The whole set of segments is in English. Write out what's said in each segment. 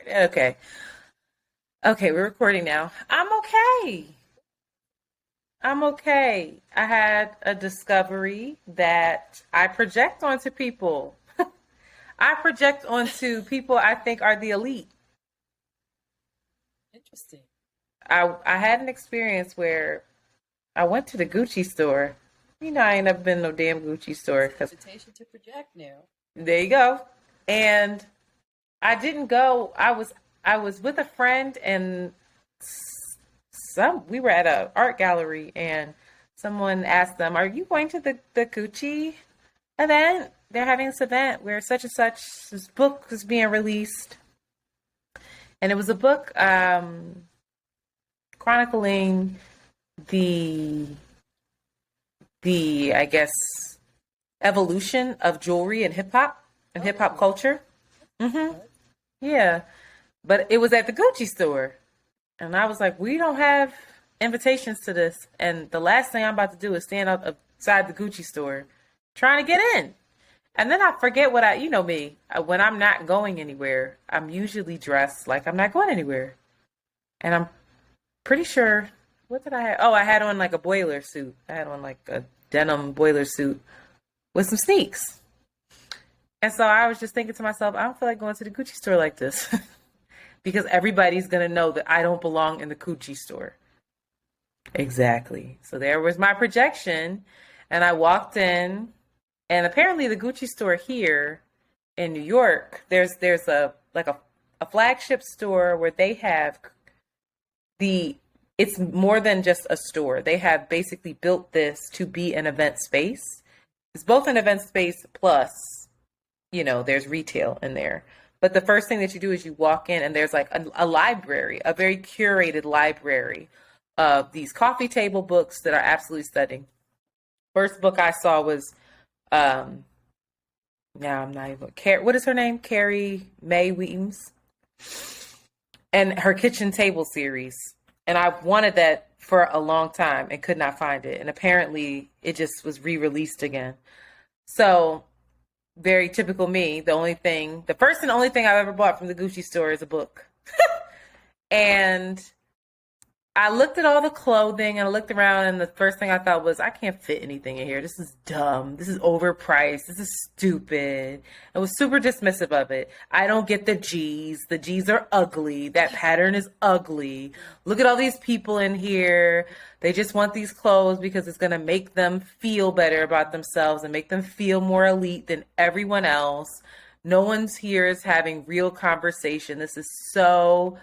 Okay. Okay, we're recording now. I'm okay. I'm okay. I had a discovery that I project onto people. I project onto people I think are the elite. Interesting. I had an experience where I went to the Gucci store. You know, I ain't never been to no damn Gucci store It's an 'cause invitation to project now. there you go. And I didn't go. I was with a friend and some we were at a art gallery and someone asked them, "Are you going to the Gucci event? They're having this event where such and such this book is being released." And it was a book chronicling the I guess evolution of jewelry and hip hop Oh, culture. Hmm. good. Yeah, but it was at the Gucci store. And I was like, we don't have invitations to this. And the last thing I'm about to do is stand outside the Gucci store trying to get in. And then I forget what you know me, when I'm not going anywhere, I'm usually dressed like I'm not going anywhere. And I'm pretty sure, what did I have? Oh, I had on like a boiler suit. I had on like a denim boiler suit with some sneaks. And so I was just thinking to myself, I don't feel like going to the Gucci store like this because everybody's going to know that I don't belong in the Gucci store. Exactly. So there was my projection, and I walked in, and apparently the Gucci store here in New York, there's a flagship store where they have the it's more than just a store. They have basically built this to be an event space. It's both an event space plus, there's retail in there. But the first thing that you do is you walk in and there's like a library, a very curated library of these coffee table books that are absolutely stunning. First book I saw was um now I'm not even what is her name? Carrie Mae Weems and her kitchen table series. And I wanted that for a long time and could not find it. And apparently it just was re-released again. So very typical me. The first and only thing I've ever bought from the Gucci store is a book. And I looked at all the clothing and I looked around, and the first thing I thought was, I can't fit anything in here. This is dumb. This is overpriced. This is stupid. I was super dismissive of it. I don't get the G's. The G's are ugly. That pattern is ugly. Look at all these people in here. They just want these clothes because it's going to make them feel better about themselves and make them feel more elite than everyone else. No one's here is having real conversation. This is so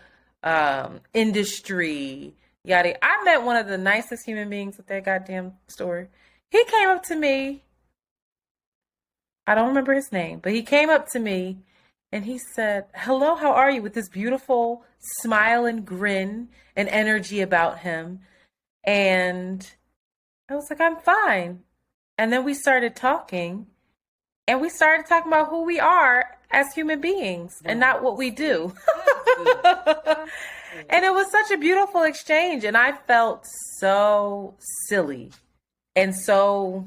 industry yada. I met one of the nicest human beings at that goddamn store. He came up to me. I don't remember his name, but he came up to me and he said, "Hello, how are you?" with this beautiful smile and grin and energy about him. And I was like, "I'm fine." And then we started talking, and we started talking about who we are as human beings and Wow. not what we See, do. that's good. That's And good. it was such a beautiful exchange. And I felt so silly and so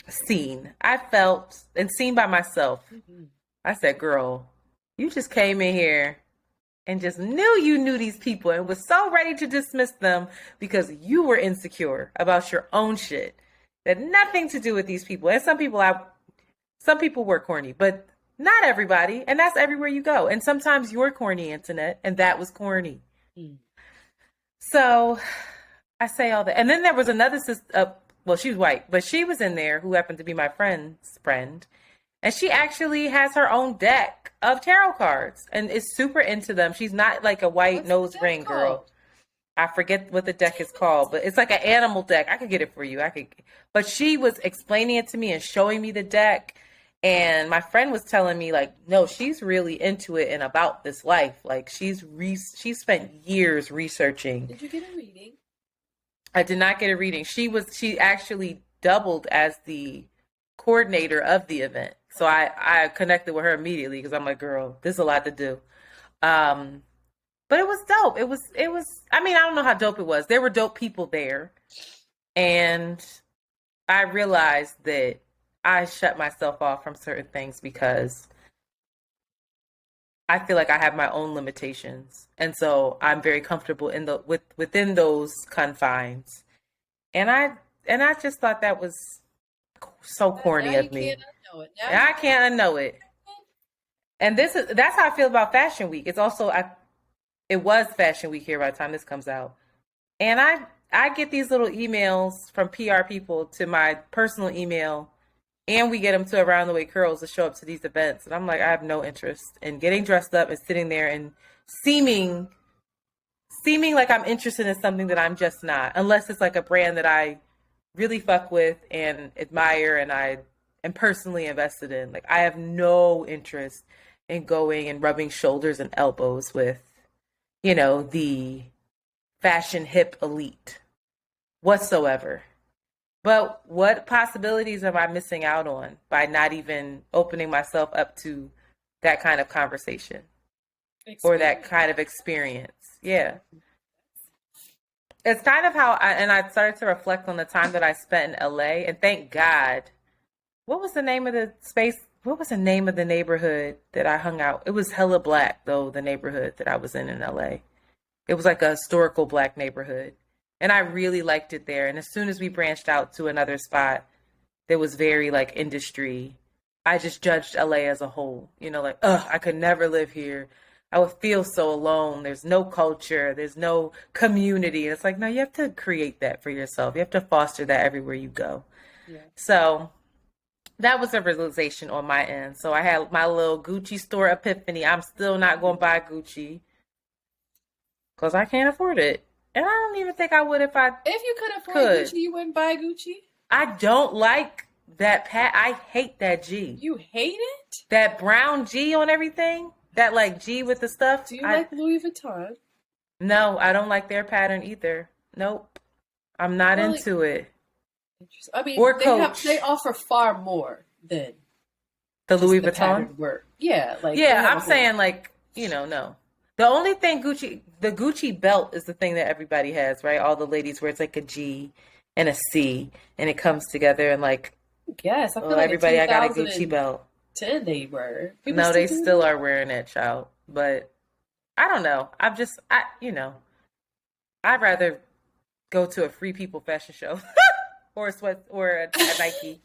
seen. I felt and seen by myself. Mhm. I said, girl, you just came in here and just knew you knew these people and was so ready to dismiss them because you were insecure about your own shit. That had nothing to do with these people. And some people were corny, but not everybody. And that's everywhere you go. And sometimes you're corny, internet, and that was corny. Mm. So I say all that. And then there was another sister, well, she was white, but she was in there who happened to be my friend's friend. And she actually has her own deck of tarot cards and is super into them. She's not like a white What's the nose deck ring girl. called? I forget what the deck is called, but it's like an animal deck. I could get it for you. But she was explaining it to me and showing me the deck. And my friend was telling me, like, no, she's really into it and about this life. Like, she spent years researching. Did you get a reading? I did not get a reading. She actually doubled as the coordinator of the event. So I connected with her immediately because I'm like, girl, there's a lot to do. Um, but it was dope. It was I mean, I don't know how dope it was. There were dope people there. And I realized that I shut myself off from certain things because I feel like I have my own limitations. And so I'm very comfortable within those confines. And I just thought that was so corny Now you of me. can't unknow it. Now And you I can't unknow it. And that's how I feel about Fashion Week. It's also it was Fashion Week here by the time this comes out. And I get these little emails from PR people to my personal email, and we get them to Around the Way Curls to show up to these events. And I'm like, I have no interest in getting dressed up and sitting there and seeming like I'm interested in something that I'm just not, unless it's like a brand that I really fuck with and admire and I am personally invested in. Like, I have no interest in going and rubbing shoulders and elbows with, the fashion hip elite whatsoever. But what possibilities am I missing out on by not even opening myself up to that kind of conversation or that kind of experience? Yeah. It's kind of how I started to reflect on the time that I spent in LA, and thank God. What was the name of the space? What was the name of the neighborhood that I hung out? It was hella black, though, the neighborhood that I was in LA. It was like a historical black neighborhood. And I really liked it there. And as soon as we branched out to another spot that was very like industry, I just judged LA as a whole. Like, I could never live here. I would feel so alone. There's no culture. There's no community. It's like, no, you have to create that for yourself. You have to foster that everywhere you go. Yeah. So that was a realization on my end. So I had my little Gucci store epiphany. I'm still not going to buy Gucci because I can't afford it. And I don't even think I would if you could afford Gucci, you wouldn't buy Gucci? I don't like that I hate that G. You hate it? That brown G on everything? That like G with the stuff? Do you like Louis Vuitton? No, I don't like their pattern either. Nope. I'm not into it. I mean, or Coach. They offer far more than the Louis Vuitton work. Yeah, I'm saying like, no. The only thing the Gucci belt is the thing that everybody has, right? All the ladies where it's like a G and a C and it comes together and like, yes, I feel like everybody, I got a Gucci belt. 10 they were. No, they still are wearing that, child. But I don't know. I'd rather go to a Free People fashion show or a Nike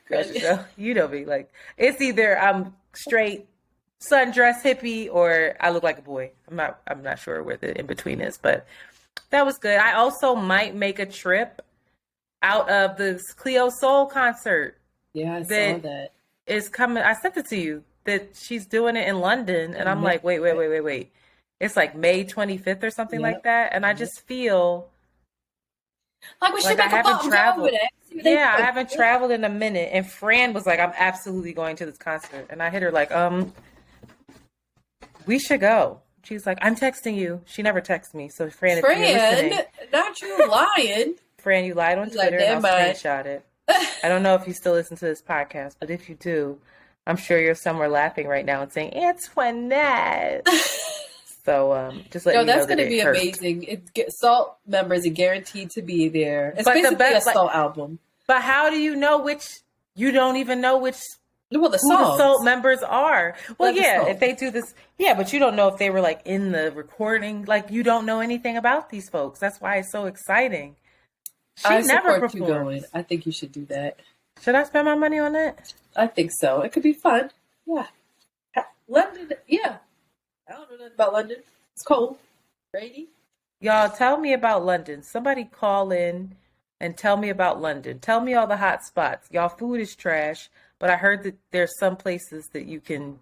fashion show. You know me. Like, it's either I'm straight sundress hippie or I look like a boy. I'm not sure where the in between is, but that was good. I also might make a trip out of this Cleo Soul concert. Yeah, I saw that. Is coming. I sent it to you that she's doing it in London, and I'm like, wait. It's like May 25th or something like that, and I just feel like we should make a bomb traveled. Yeah, I haven't traveled in a minute, and Fran was like, I'm absolutely going to this concert, and I hit her like, we should go. She's like, I'm texting you. She never texts me, so Fran, if you're listening, not you lying. Fran, you lied on Twitter, and I'll screenshot it. I don't know if you still listen to this podcast, but if you do, I'm sure you're somewhere laughing right now and saying, Antoinette. So just let you know that's going to be amazing. Salt members are guaranteed to be there. It's basically a Salt album. But how do you know you don't even know who the Salt members are. Well, if they do this, but you don't know if they were like in the recording. Like, you don't know anything about these folks. That's why it's so exciting. I support you going. I think you should do that. Should I spend my money on that? I think so. It could be fun. Yeah. London, yeah. I don't know nothing about London. It's cold. Rainy. Y'all, tell me about London. Somebody call in and tell me about London. Tell me all the hot spots. Y'all, food is trash, but I heard that there's some places that you can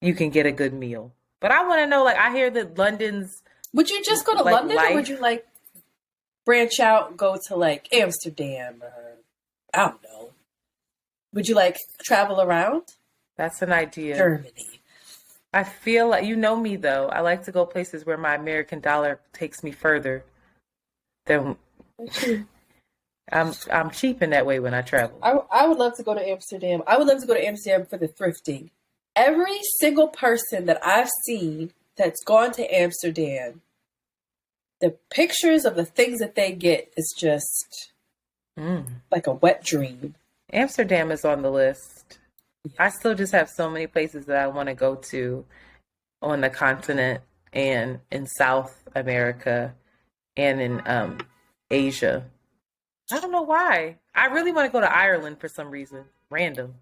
get a good meal. But I want to know, like, I hear that London's... Would you just go to London, or would you, like, branch out and go to, like, Amsterdam, or I don't know. Would you, like, travel around? That's an idea. Germany. I feel like, you know me, though. I like to go places where my American dollar takes me further than... I'm cheap in that way when I travel. I would love to go to Amsterdam. I would love to go to Amsterdam for the thrifting. Every single person that I've seen that's gone to Amsterdam, the pictures of the things that they get is just like a wet dream. Amsterdam is on the list. I still just have so many places that I want to go to. on the continent and in South America and in Asia. I don't know why. I really want to go to Ireland for some reason. Random.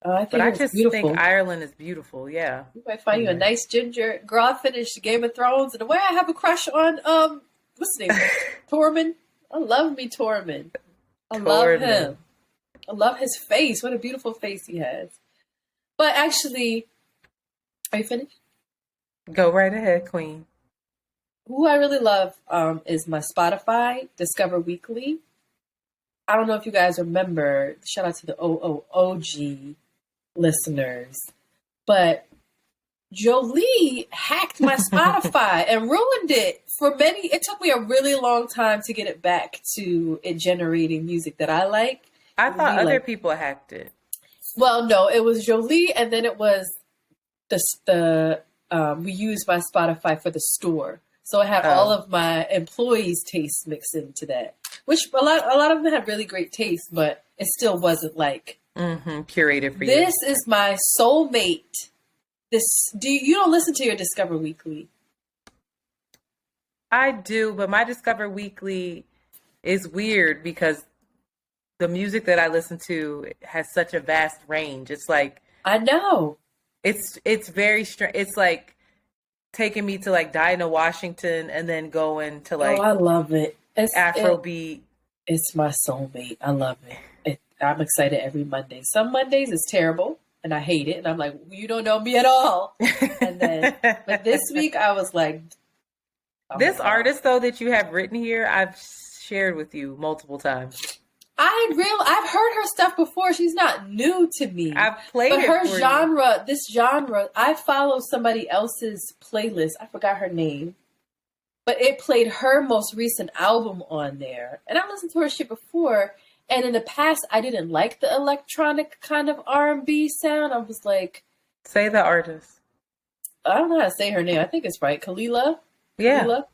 I But think I it's just think beautiful. Ireland is beautiful. Yeah. You might find you a Anyway. nice ginger girl. I finished Game of Thrones, and the way I have a crush on what's his name, Tormund. I love me Tormund. I love Tormund. him. I love his face. What a beautiful face he has. But actually, are you finished? Go right ahead, Queen. Who I really love is my Spotify Discover Weekly. I don't know if you guys remember. Shout out to the OOOG listeners, but Jolie hacked my Spotify and ruined it for many. It took me a really long time to get it back to it generating music that I like. I It would thought be other like, people hacked it. well, no, it was Jolie, and then it was the we used my Spotify for the store, so it had all Oh. of my employees' tastes mixed into that. Which a lot of them had really great taste, but it still wasn't like Curated for you. this is my soulmate. This you don't listen to your Discover Weekly? I do, but my Discover Weekly is weird because the music that I listen to has such a vast range. It's like I know. it's very strange. It's like taking me to like Dinah Washington and then going to Oh, like I love it. Afrobeat. It's my soulmate. I love it. I'm excited every Monday. Some Mondays it's terrible and I hate it, and I'm like, you don't know me at all. And then, but this week I was like, oh This my God. artist though that you have written here, I've shared with you multiple times. I've heard her stuff before. She's not new to me. I've played But it her for you. genre, I follow somebody else's playlist. I forgot her name. But it played her most recent album on there. And I listened to her shit before. And in the past, I didn't like the electronic kind of R&B sound. I was like, Say the artist. I don't know how to say her name. I think it's right. Kalila? Yeah. Kalila?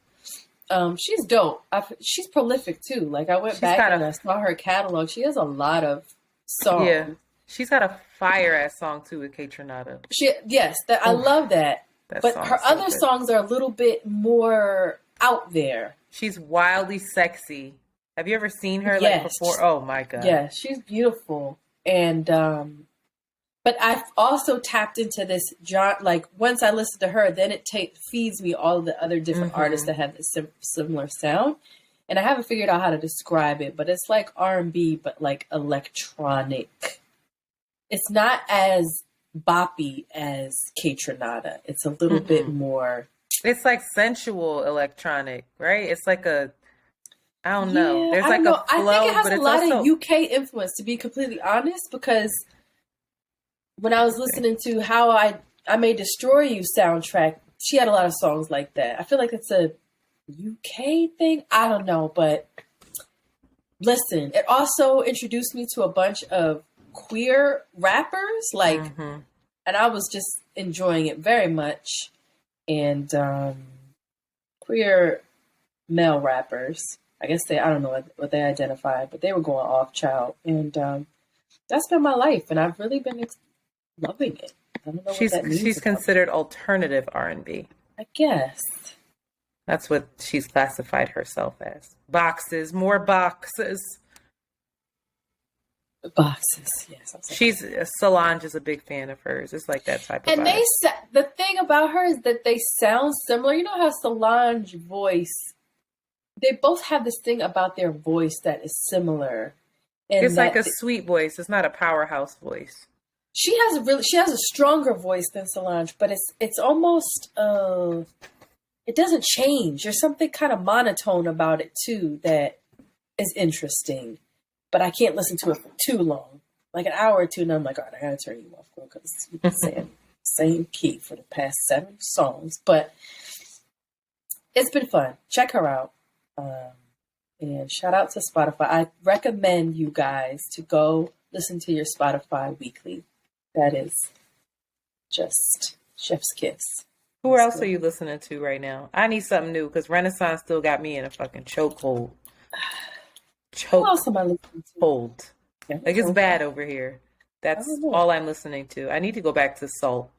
She's dope. She's prolific too. Like I went She's back got and a- I saw her catalog. She has a lot of songs. Yeah. She's got a fire ass song too with K Tronada. I love that. That But song her is so other good. songs are a little bit more out there. She's wildly sexy. Have you ever seen her like Yes. before? Oh my god. Yeah, she's beautiful. And but I've also tapped into this genre. Like once I listen to her, then it feeds me all of the other different artists that have this similar sound. And I haven't figured out how to describe it, but it's like R&B, but like electronic. It's not as boppy as K Tronada. It's a little bit more. It's like sensual electronic, right? It's like I don't know. Yeah, There's I like don't know. a flow, I think it has but a it's lot also of UK influence, to be completely honest, because when I was listening to How I May Destroy You soundtrack, she had a lot of songs like that. I feel like it's a UK thing. I don't know, but listen, it also introduced me to a bunch of queer rappers, like, and I was just enjoying it very much. And queer male rappers, I guess I don't know what they identify, but they were going off, child. And that's been my life, and I've really been loving it. I don't know what that means. she's about considered alternative R&B. it. I guess. That's what she's classified herself as. Boxes, more boxes. Boxes, yes. Solange is a big fan of hers. It's like that type of And vibe. the thing about her is that they sound similar. You know how Solange voice, they both have this thing about their voice that is similar. And It's like that a sweet voice. It's not a powerhouse voice. she has a stronger voice than Solange, but it's almost it doesn't change. There's something kind of monotone about it too that is interesting. But I can't listen to it for too long, like an hour or two, and I'm like, all right, I gotta turn you off because you've been saying same key for the past 7 songs. But it's been fun. Check her out, and shout out to Spotify. I recommend you guys to go listen to your Spotify weekly. That is just chef's kiss. Who else are you listening to right now? I need something new because Renaissance still got me in a fucking chokehold. Who else am I listening to? Chokehold. Yeah, Like it's bad over here. That's I don't know. all I'm listening to. I need to go back to Salt.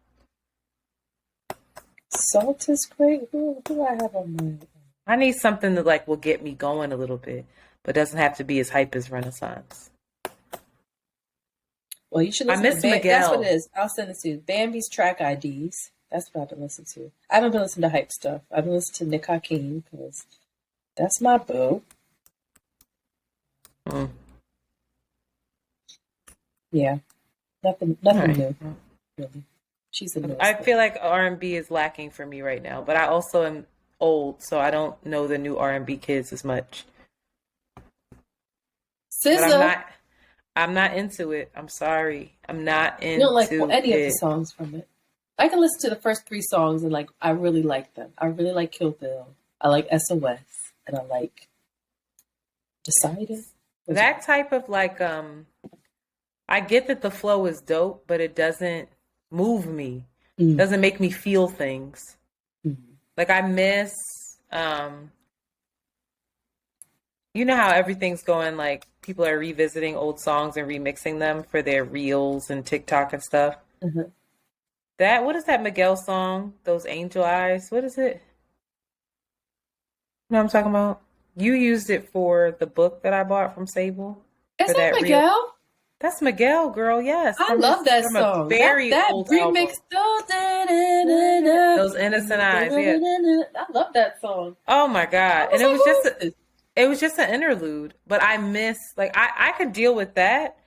Salt is great. Who do I have on my? I need something that like will get me going a little bit, but doesn't have to be as hype as Renaissance. Well, you should I listen to miss That's what it Miguel. is. I'll send it to you. Bambi's track IDs. That's what I've been listening to. I haven't been listening to hype stuff. I've been listening to Nick Hakim because that's my boo. Mm. Yeah, nothing All right. new, really. She's the newest I thing. feel like R&B is lacking for me right now, but I also am old, so I don't know the new R&B kids as much. But SZA, I'm not into it. I'm sorry. I'm not you don't like into any of the it. songs from it. I can listen to the first 3 songs and like I really like them. I really like Kill Bill. I like SOS, and I like Decided. That type of like I get that the flow is dope, but it doesn't move me. Mm. Doesn't make me feel things. Mm. Like I miss you know how everything's going like people are revisiting old songs and remixing them for their reels and TikTok and stuff. Mhm. That what is that Miguel song? Those Angel Eyes. What is it? You know what I'm talking about? You used it for the book that I bought from Sable Is for that that reel. Miguel? That's Miguel, girl. Yes, I love that from song. a very That old remix. album. Those innocent eyes. Yeah. I love that song. Oh my God. I And was like, who is this? it was just an interlude. But I miss like I could deal with that.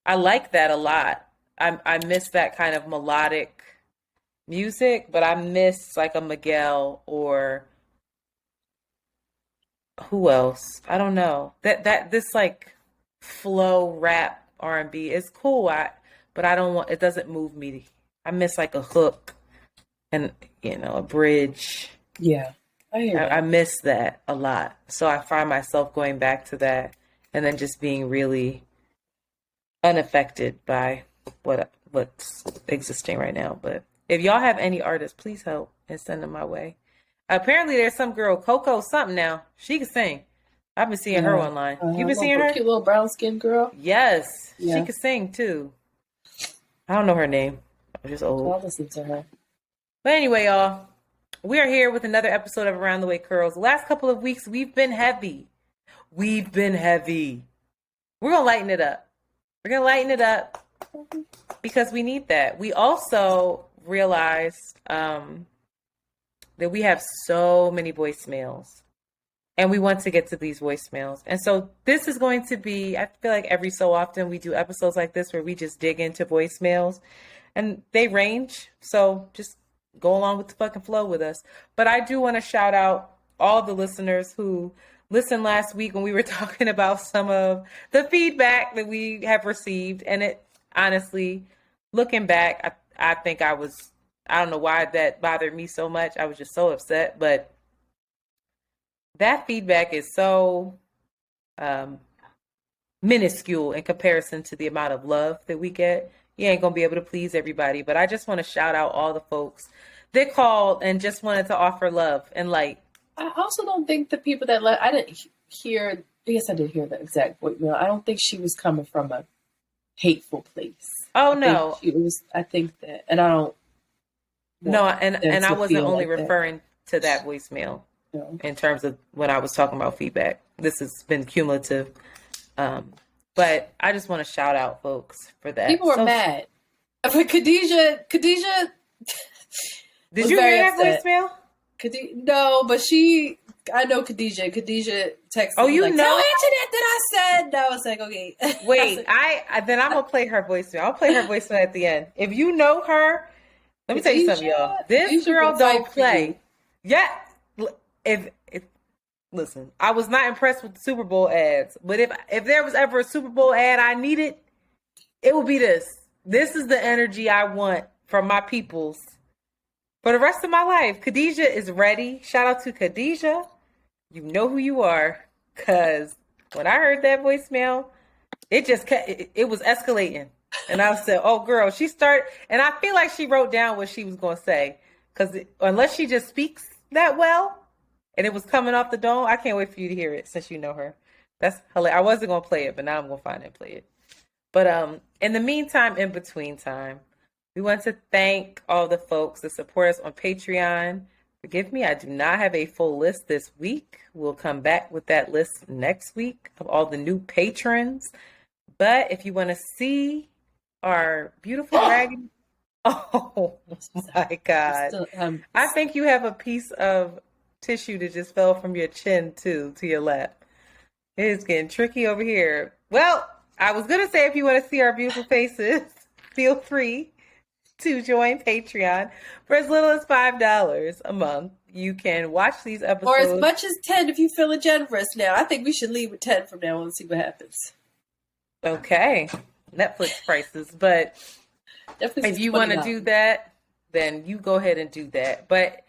I like that a lot. I miss that kind of melodic music, but I miss like a Miguel or who else? I don't know. That this like flow rap R&B is cool. But I don't want it doesn't move me. I miss like a hook and a bridge. Yeah, I hear that. I miss that a lot. So I find myself going back to that and then just being really unaffected by what's existing right now. But if y'all have any artists, please help and send them my way. Apparently there's some girl, Coco something now. She can sing. I've been seeing her online. You been seeing her? Cute little brown skinned girl. Yes. Yeah. She can sing too. I don't know her name. I'm just old. I'll listen to her. But anyway, y'all, we are here with another episode of Around the Way Curls. The last couple of weeks, we've been heavy. We're going to lighten it up. We're going to lighten it up because we need that. We also realized that we have so many voicemails and we want to get to these voicemails. And so this is going to be, I feel like every so often we do episodes like this where we just dig into voicemails and they range. So just go along with the fucking flow with us. But I do want to shout out all the listeners who listened last week when we were talking about some of the feedback that we have received. And it honestly, looking back, I think I don't know why that bothered me so much. I was just so upset. But that feedback is so minuscule in comparison to the amount of love that we get. You ain't going to be able to please everybody. But I just want to shout out all the folks that called and just wanted to offer love and light. I also don't think the people that I didn't hear, I guess I did hear the exact voicemail. I don't think she was coming from a hateful place. Oh, no. I think that, and I don't. No, and I wasn't only like referring to that voicemail No. in terms of when I was talking about feedback. This has been cumulative. But I just want to shout out folks for that. People were mad. But Khadijah. Did you hear that voicemail? No, but I know Khadijah. Khadijah texted Oh, me you like, know? tell Antoinette that I said. And I was like, okay. Wait, then I'm going to play her voicemail. I'll play her voicemail at the end. If you know her, let me tell you something, y'all. This Khadijah girl will don't fight for play. you. Yeah. Listen, I was not impressed with the Super Bowl ads, but if there was ever a Super Bowl ad I needed, it would be this. This is the energy I want from my peoples for the rest of my life. Khadijah is ready. Shout out to Khadijah. You know who you are, because when I heard that voicemail, it was escalating. And I said, oh, girl, she started. And I feel like she wrote down what she was going to say, because unless she just speaks that well, and it was coming off the dome, I can't wait for you to hear it since you know her. That's hilarious. I wasn't going to play it, but now I'm going to find it and play it. But in the meantime, in between time, we want to thank all the folks that support us on Patreon. Forgive me, I do not have a full list this week. We'll come back with that list next week of all the new patrons. But if you want to see our beautiful raggedy, oh my God. Still, I think you have a piece of tissue that just fell from your chin to your lap. It is getting tricky over here. Well, I was going to say if you want to see our beautiful faces, feel free to join Patreon for as little as $5 a month. You can watch these episodes. Or as much as 10 if you feeling generous now. I think we should leave with 10 from now on and see what happens. Okay. Netflix prices. But Definitely if you want to do that, then you go ahead and do that. But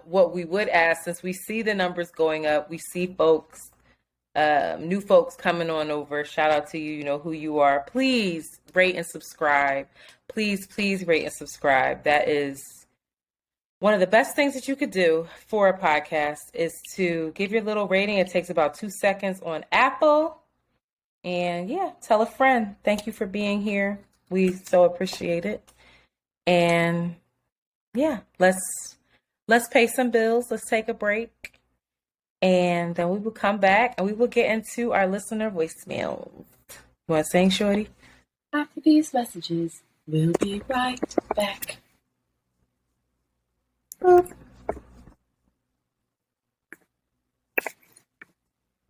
what we would ask, since we see the numbers going up, we see folks, new folks coming on over. Shout out to you. You know who you are. Please rate and subscribe. Please rate and subscribe. That is one of the best things that you could do for a podcast is to give your little rating. It takes about 2 seconds on Apple. And yeah, tell a friend. Thank you for being here. We so appreciate it. And yeah, let's pay some bills. Let's take a break. And then we will come back and we will get into our listener voicemails. You want to sing, Shorty? After these messages, we'll be right back. Boop.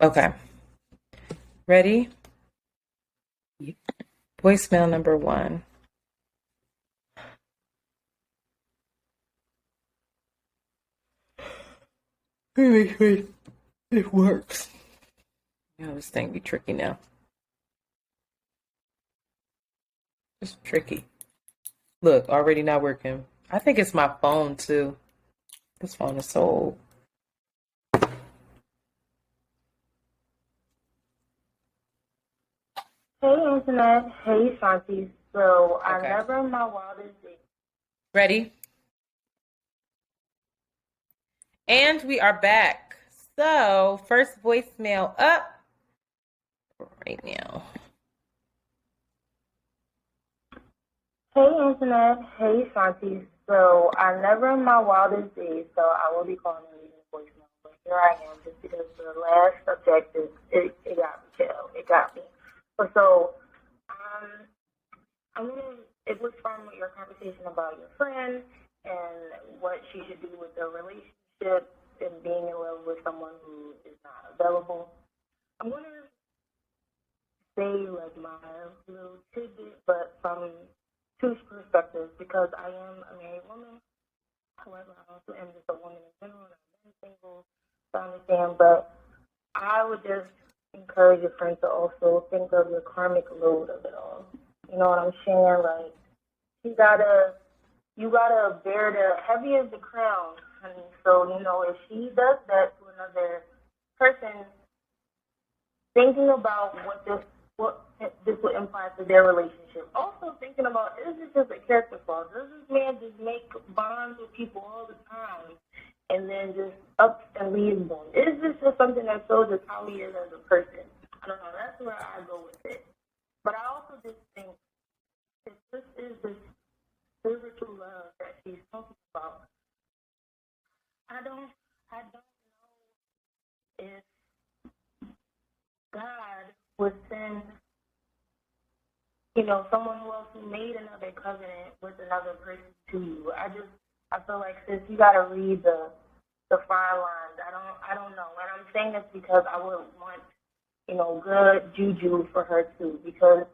Okay. Ready? Yep. Voicemail number 1. Wait. It works. This thing be tricky now. It's tricky. Look, already not working. I think it's my phone too. This phone is so old. Hey, Internet. Hey, Shanti. So, I Okay. never in my wildest dreams. Ready? And we are back. So, first voicemail up right now. Hey, Internet. Hey, Shanti. So, I never in my wildest days, so I will be calling and leaving a voicemail. But here I am, just because the last objective, it got me chill. It got me. So, it was from your conversation about your friend and what she should do with the relationship and being in love with someone who is not available. I'm going to say, like, my little tidbit, but from two perspectives, because I am a married woman. However, I also am just a woman in general, and I've been single, so I understand. But I would just encourage your friends to also think of the karmic load of it all. You know what I'm saying? Like, you gotta bear the heavy as the crown, honey. So, you know, if she does that to another person, thinking about what this would imply to their relationship. Also thinking about, is this just a character flaw? Does this man just make bonds with people all the time and then just up and leave them? Is this just something that shows us how he is as a person? I don't know. That's where I go with it. But I also just think if this is this spiritual love that she's talking about, I don't know if God would send, you know, someone who else who made another covenant with another person to you. I feel like, sis, you gotta read the fine lines. I don't know. And I'm saying this because I would want, you know, good juju for her too. Because,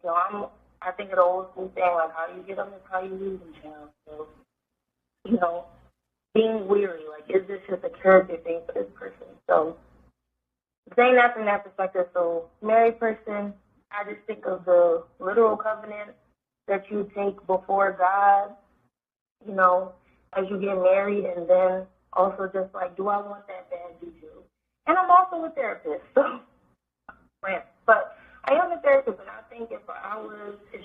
you know, I think of the old school saying, like, how you get them is how you lose them, child. So, you know, being weary, like, is this just a character thing for this person? So, saying that from that perspective, so married person, I just think of the literal covenant that you take before God, you know, as you get married, and then also just like, do I want that bad juju? And I'm also a therapist, so, but I am a therapist, and I think if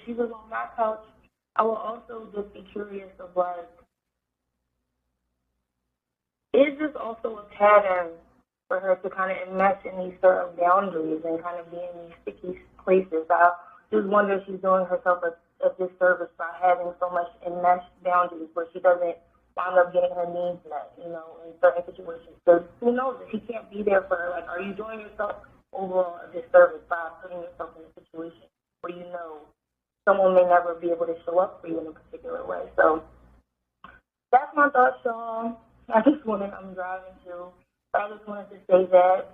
she was on my couch, I would also just be curious of, like, is this also a pattern for her to kind of enmesh in these certain boundaries and kind of be in these sticky places? I just wonder if she's doing herself a disservice by having so much enmeshed boundaries where she doesn't wound up getting her needs met, you know, in certain situations. So who knows if he can't be there for her? Like, are you doing yourself overall a disservice by putting yourself in a situation where you know someone may never be able to show up for you in a particular way? So that's my thoughts, y'all. I'm driving too, but I just wanted to say that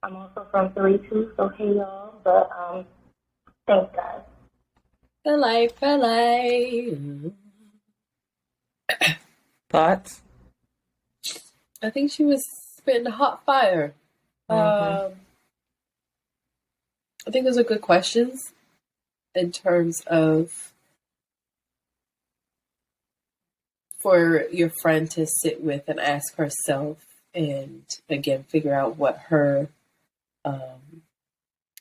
I'm also from 3-2, so hey y'all. But thanks, guys. Bye. Thoughts? I think she was spitting hot fire. I think those are good questions in terms of for your friend to sit with and ask herself and again figure out what her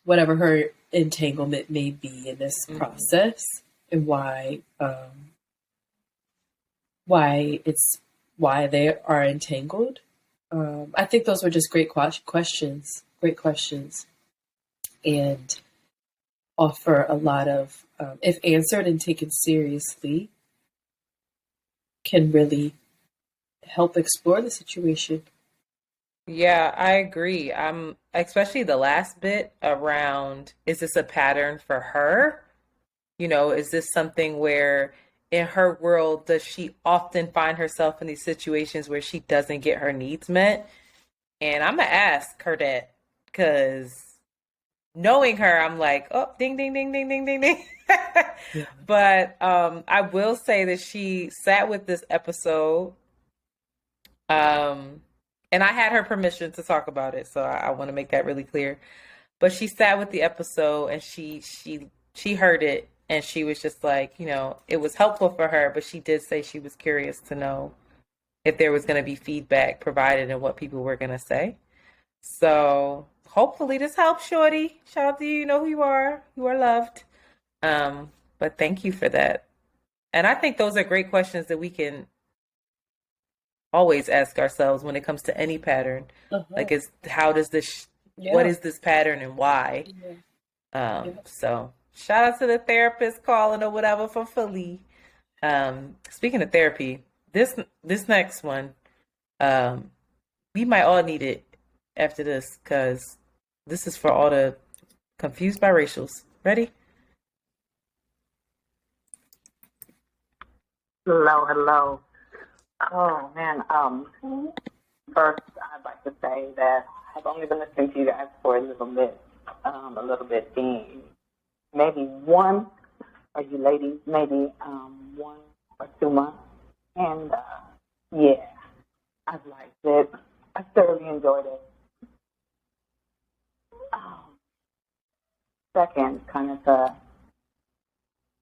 whatever her entanglement may be in this process and why they are entangled. I think those were just great questions, and offer a lot of, if answered and taken seriously, can really help explore the situation. Yeah, I agree. Especially the last bit around, is this a pattern for her? You know, is this something where in her world does she often find herself in these situations where she doesn't get her needs met? And I'm gonna ask her that because knowing her, I'm like, oh, ding, ding, ding, ding, ding, ding, ding. Yeah. But I will say that she sat with this episode. And I had her permission to talk about it, so I want to make that really clear. But she sat with the episode and she heard it and she was just like, you know, it was helpful for her, but she did say she was curious to know if there was going to be feedback provided and what people were going to say. So hopefully this helps, Shorty. Shout out to you. You know who you are. You are loved. But thank you for that. And I think those are great questions that we can always ask ourselves when it comes to any pattern. Like, how does this, what is this pattern and why? So shout out to the therapist calling or whatever for Philly. Speaking of therapy, this next one, we might all need it after this because this is for all the confused biracials. Ready? Hello. Oh man. First, I'd like to say that I've only been listening to you guys for a little bit being maybe one, or you ladies, maybe 1 or 2 months, and yeah, I've liked it. I thoroughly enjoyed it. Second, kind of to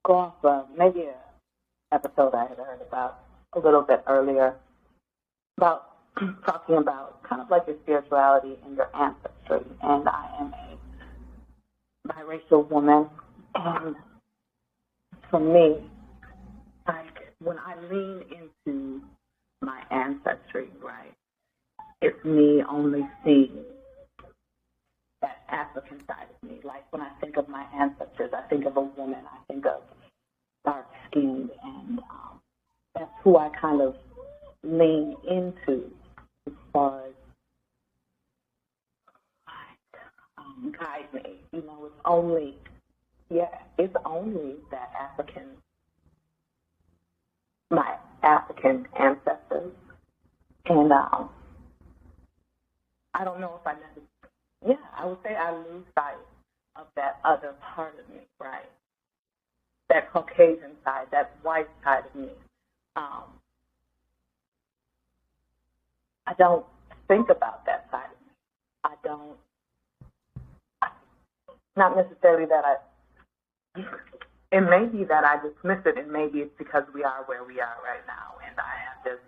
go off of maybe an episode I had heard about a little bit earlier about talking about kind of like your spirituality and your ancestry. And I am a biracial woman, and for me, like when I lean into my ancestry, right, it's me only seeing that African side of me. Like when I think of my ancestors, I think of a woman, I think of dark-skinned, and that's who I kind of lean into as far as guide me. You know, it's only that my African ancestors, and I don't know if I would say I lose sight of that other part of me, right? That Caucasian side, that white side of me. I don't think about that side of me. I don't, not necessarily that it may be that I dismiss it, and maybe it's because we are where we are right now, and I have this,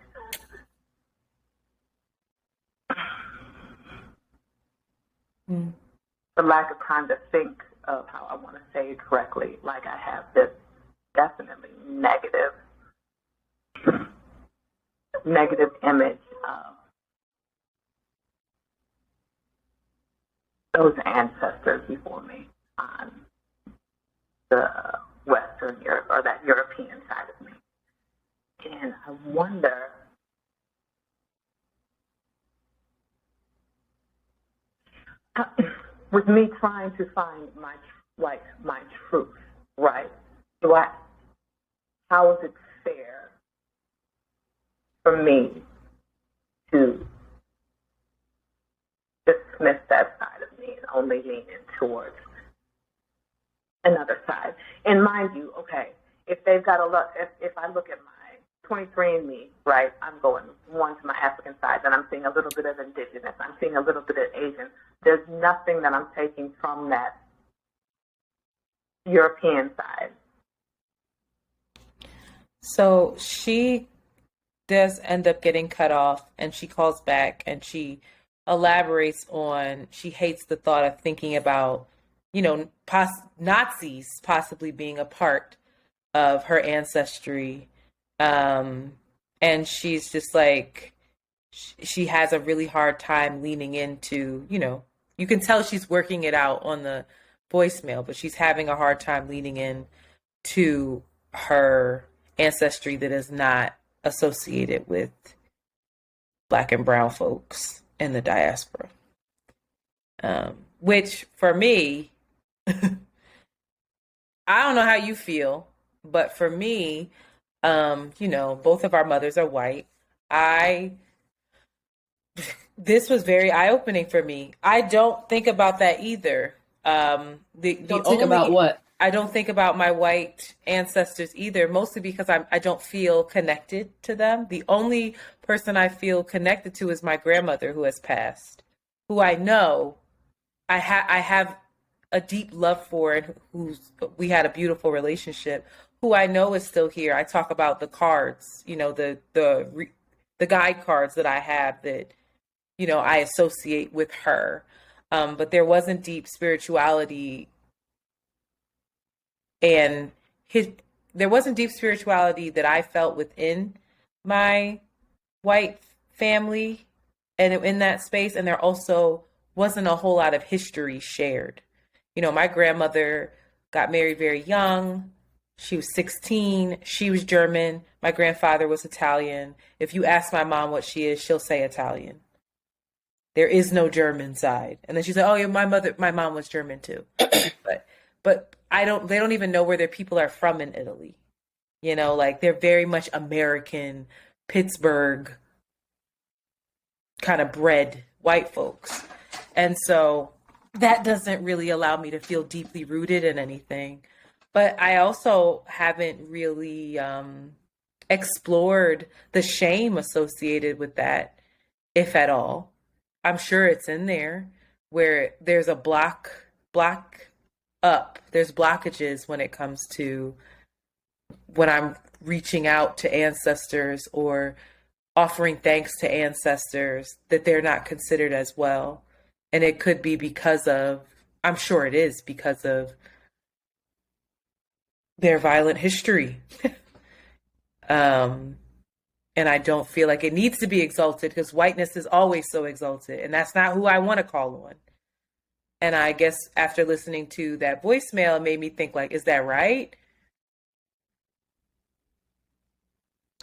the lack of time to think of how I want to say it correctly. Like I have this definitely negative image of those ancestors before me on the Western Europe or that European side of me. And I wonder, with me trying to find my truth, right? How is it fair for me to dismiss that side of me and only lean in towards another side? And mind you, okay, if they've got a lot, if I look at my 23andMe, right, I'm going one to my African side, then I'm seeing a little bit of indigenous, I'm seeing a little bit of Asian. There's nothing that I'm taking from that European side. So she does end up getting cut off, and she calls back and she elaborates on she hates the thought of thinking about, Nazis possibly being a part of her ancestry. And she's just like, she has a really hard time leaning into, you can tell she's working it out on the voicemail, but she's having a hard time leaning in to her ancestry that is not associated with Black and brown folks in the diaspora. Which for me, I don't know how you feel, but for me, both of our mothers are white. This was very eye-opening for me. I don't think about that either. Don't think about what? I don't think about my white ancestors either, mostly because I don't feel connected to them. The only person I feel connected to is my grandmother who has passed, who I know I have a deep love for, and we had a beautiful relationship, who I know is still here. I talk about the cards, the guide cards that I have that, I associate with her. But there wasn't deep spirituality, and there wasn't deep spirituality that I felt within my white family and in that space. And there also wasn't a whole lot of history shared. My grandmother got married very young. She was 16. She was German. My grandfather was Italian. If you ask my mom what she is, she'll say Italian. There is no German side. And then she said, "Oh yeah, my mom was German too." but they don't even know where their people are from in Italy. They're very much American, Pittsburgh kind of bred white folks. And so that doesn't really allow me to feel deeply rooted in anything. But I also haven't really explored the shame associated with that, if at all. I'm sure it's in there, where there's a block up. There's blockages when it comes to when I'm reaching out to ancestors or offering thanks to ancestors, that they're not considered as well. And it could be because of, I'm sure it is because of their violent history. And I don't feel like it needs to be exalted, because whiteness is always so exalted, and that's not who I want to call on. And I guess after listening to that voicemail, it made me think, like, is that right?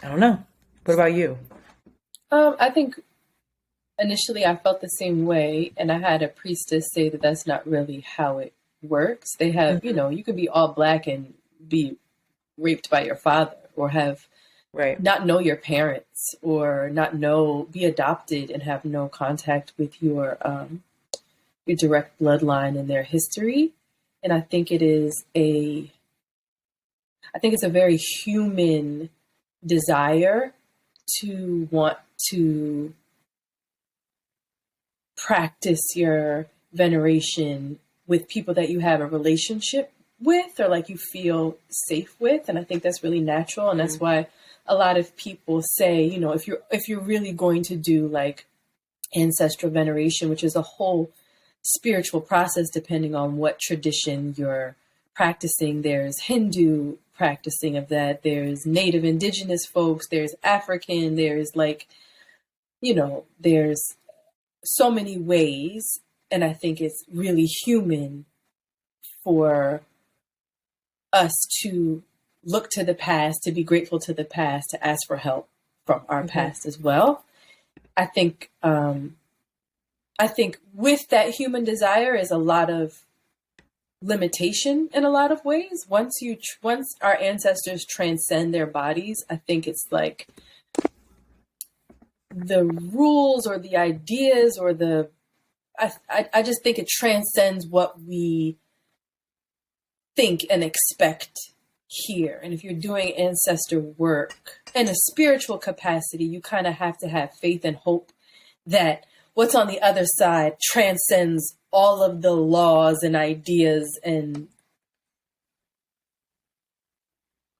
I don't know. What about you? I think initially I felt the same way, and I had a priestess say that that's not really how it works. They have, you could be all Black and be raped by your father, or have not know your parents, or be adopted and have no contact with your direct bloodline and their history. And I think it's a very human desire to want to practice your veneration with people that you have a relationship with, or like you feel safe with. And I think that's really natural. And that's why a lot of people say, if you're really going to do like ancestral veneration, which is a whole spiritual process, depending on what tradition you're practicing. There's Hindu practicing of that. There's Native Indigenous folks. There's African. There's there's so many ways. And I think it's really human for us to look to the past, to be grateful to the past, to ask for help from our past as well. I think with that human desire is a lot of limitation in a lot of ways. Once our ancestors transcend their bodies, I think it's like the rules or the ideas or I just think it transcends what we think and expect here. And if you're doing ancestor work in a spiritual capacity, you kind of have to have faith and hope that what's on the other side transcends all of the laws and ideas and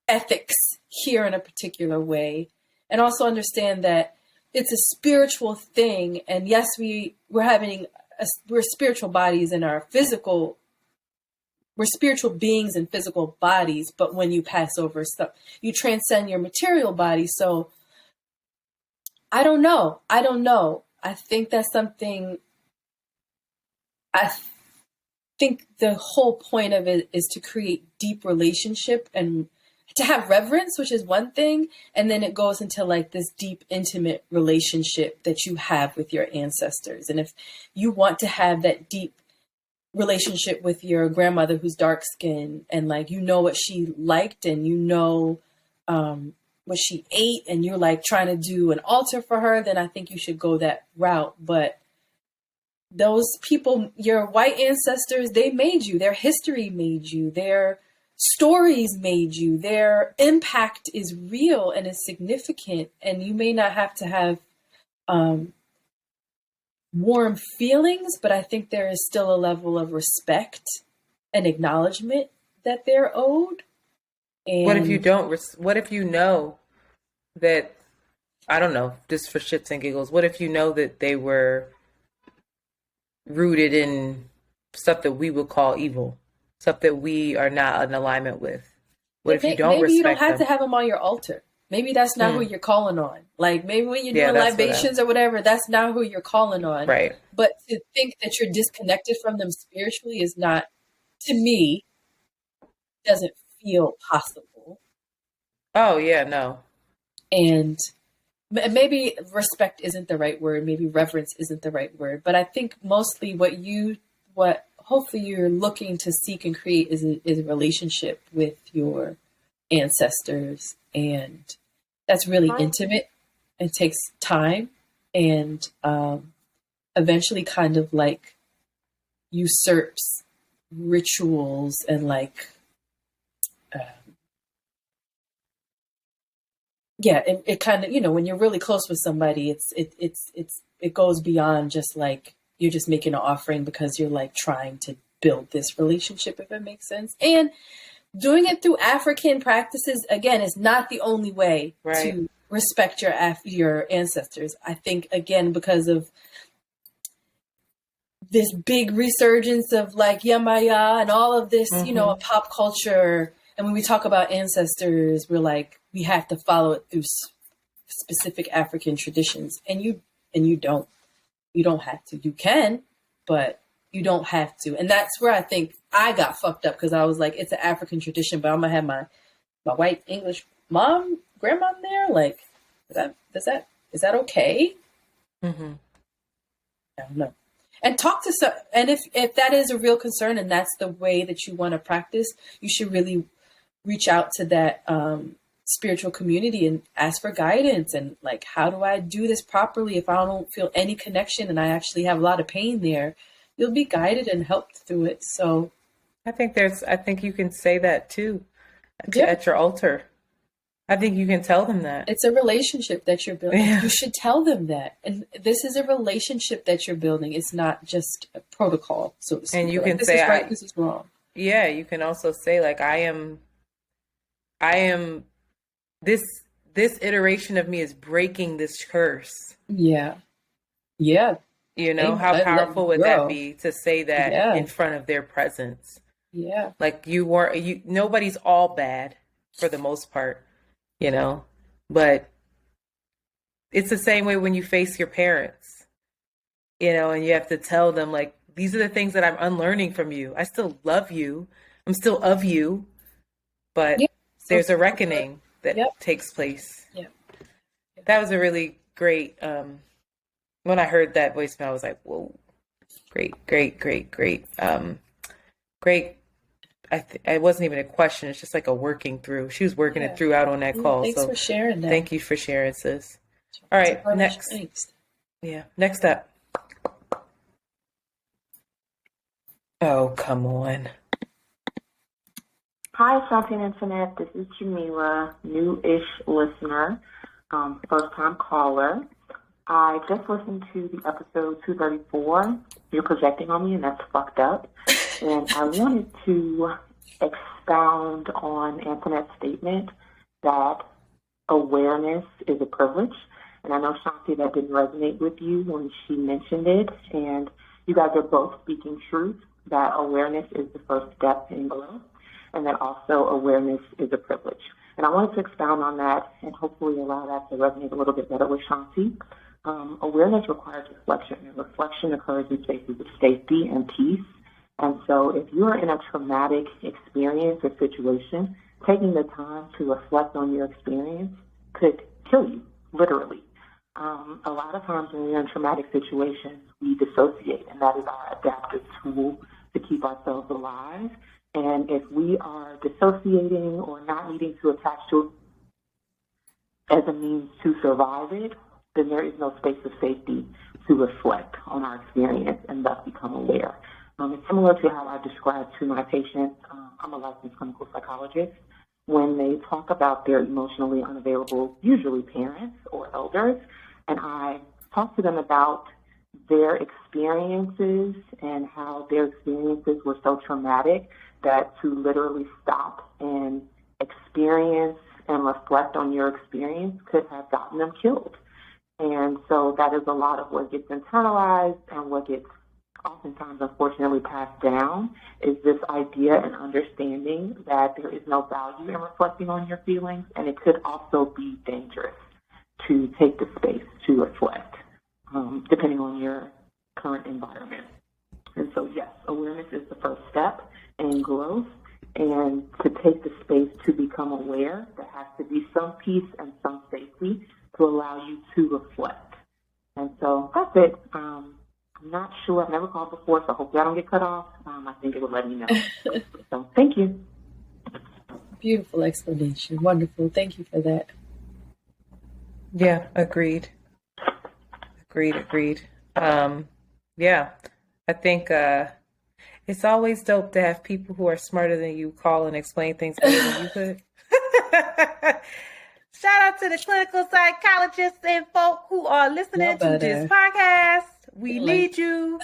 ethics here in a particular way. And also understand that it's a spiritual thing. And yes, we're spiritual bodies in our physical, we're spiritual beings in physical bodies. But when you pass over stuff, you transcend your material body. So I don't know. I think that's something, I think the whole point of it is to create deep relationship and to have reverence, which is one thing. And then it goes into like this deep, intimate relationship that you have with your ancestors. And if you want to have that deep relationship with your grandmother who's dark skinned and like, you know what she liked and you know, what she ate and you're like trying to do an altar for her, then I think you should go that route. But those people, your white ancestors, they made you, their history made you, their stories made you, their impact is real and is significant. And you may not have to have warm feelings, but I think there is still a level of respect and acknowledgement that they're owed. And What if you don't? What if you know that, I don't know, just for shits and giggles, what if you know that they were rooted in stuff that we would call evil, stuff that we are not in alignment with? What if you don't maybe respect you don't have them? to have them on your altar. Maybe that's not who you're calling on. Like maybe when you're doing libations or whatever, that's not who you're calling on. Right. But to think that you're disconnected from them spiritually is not, to me, doesn't feel possible. Oh, yeah, no. And maybe respect isn't the right word. Maybe reverence isn't the right word. But I think mostly what hopefully you're looking to seek and create is a relationship with your ancestors. And that's really intimate and takes time and eventually kind of like usurps rituals and like, it kind of, when you're really close with somebody, it goes beyond just like, you're just making an offering because you're like trying to build this relationship, if it makes sense. And doing it through African practices, again, is not the only way to respect your ancestors. I think, again, because of this big resurgence of like Yamaya and all of this, pop culture. And when we talk about ancestors, we're like, we have to follow it through specific African traditions. And you don't have to. You can, but you don't have to. And that's where I think I got fucked up, because I was like, it's an African tradition, but I'm gonna have my white English grandma there. Like, is that okay? Mm-hmm. I don't know. And talk to and if that is a real concern and that's the way that you want to practice, you should really reach out to that spiritual community and ask for guidance and like, how do I do this properly if I don't feel any connection and I actually have a lot of pain there? You'll be guided and helped through it. So I think you can say that too at your altar. I think you can tell them that. It's a relationship that you're building. Yeah. You should tell them that. And this is a relationship that you're building. It's not just a protocol, so to speak. And you can this say, is right, this is wrong. Yeah, you can also say like, I am this iteration of me is breaking this curse. Yeah. Yeah. How powerful would that be to say that in front of their presence? Yeah. Like nobody's all bad for the most part, but it's the same way when you face your parents, and you have to tell them like, these are the things that I'm unlearning from you. I still love you. I'm still of you, but there's a reckoning that Yep. takes place. Yep. That was a really great, when I heard that voicemail, I was like, whoa, great. Great. It wasn't even a question. It's just like a working through. She was working it through out on that call. Thanks So for sharing that. thank you for sharing, sis. All right, next. Thanks. Yeah, next up. Oh, come on. Hi, Shanti and Internet. This is Jamila, new-ish listener, first-time caller. I just listened to the episode 234. You're projecting on me, and that's fucked up. And I wanted to expound on Antoinette's statement that awareness is a privilege. And I know, Shanti, that didn't resonate with you when she mentioned it. And you guys are both speaking truth, that awareness is the first step in growth, and that also awareness is a privilege. And I wanted to expound on that and hopefully allow that to resonate a little bit better with Shanti. Awareness requires reflection, and reflection occurs in spaces of safety and peace. And so if you're in a traumatic experience or situation, taking the time to reflect on your experience could kill you, literally. A lot of times when we're in traumatic situations, we dissociate, and that is our adaptive tool to keep ourselves alive. And if we are dissociating or not needing to attach to it as a means to survive it, then there is no space of safety to reflect on our experience and thus become aware. It's similar to how I describe to my patients. I'm a licensed clinical psychologist. When they talk about their emotionally unavailable, usually parents or elders, and I talk to them about their experiences and how their experiences were so traumatic that to literally stop and experience and reflect on your experience could have gotten them killed. And so that is a lot of what gets internalized and what gets oftentimes, unfortunately, passed down is this idea and understanding that there is no value in reflecting on your feelings, and it could also be dangerous to take the space to reflect, depending on your current environment. And so, yes, awareness is the first step in growth, and to take the space to become aware, there has to be some peace and some safety to allow you to reflect. And so that's it. I'm not sure. I've never called before, so hopefully I don't get cut off. I think it would let me know. So thank you. Beautiful explanation. Wonderful. Thank you for that. Yeah, agreed. Yeah, I think it's always dope to have people who are smarter than you call and explain things better than you could. Shout out to the clinical psychologists and folk who are listening to this podcast. We need you.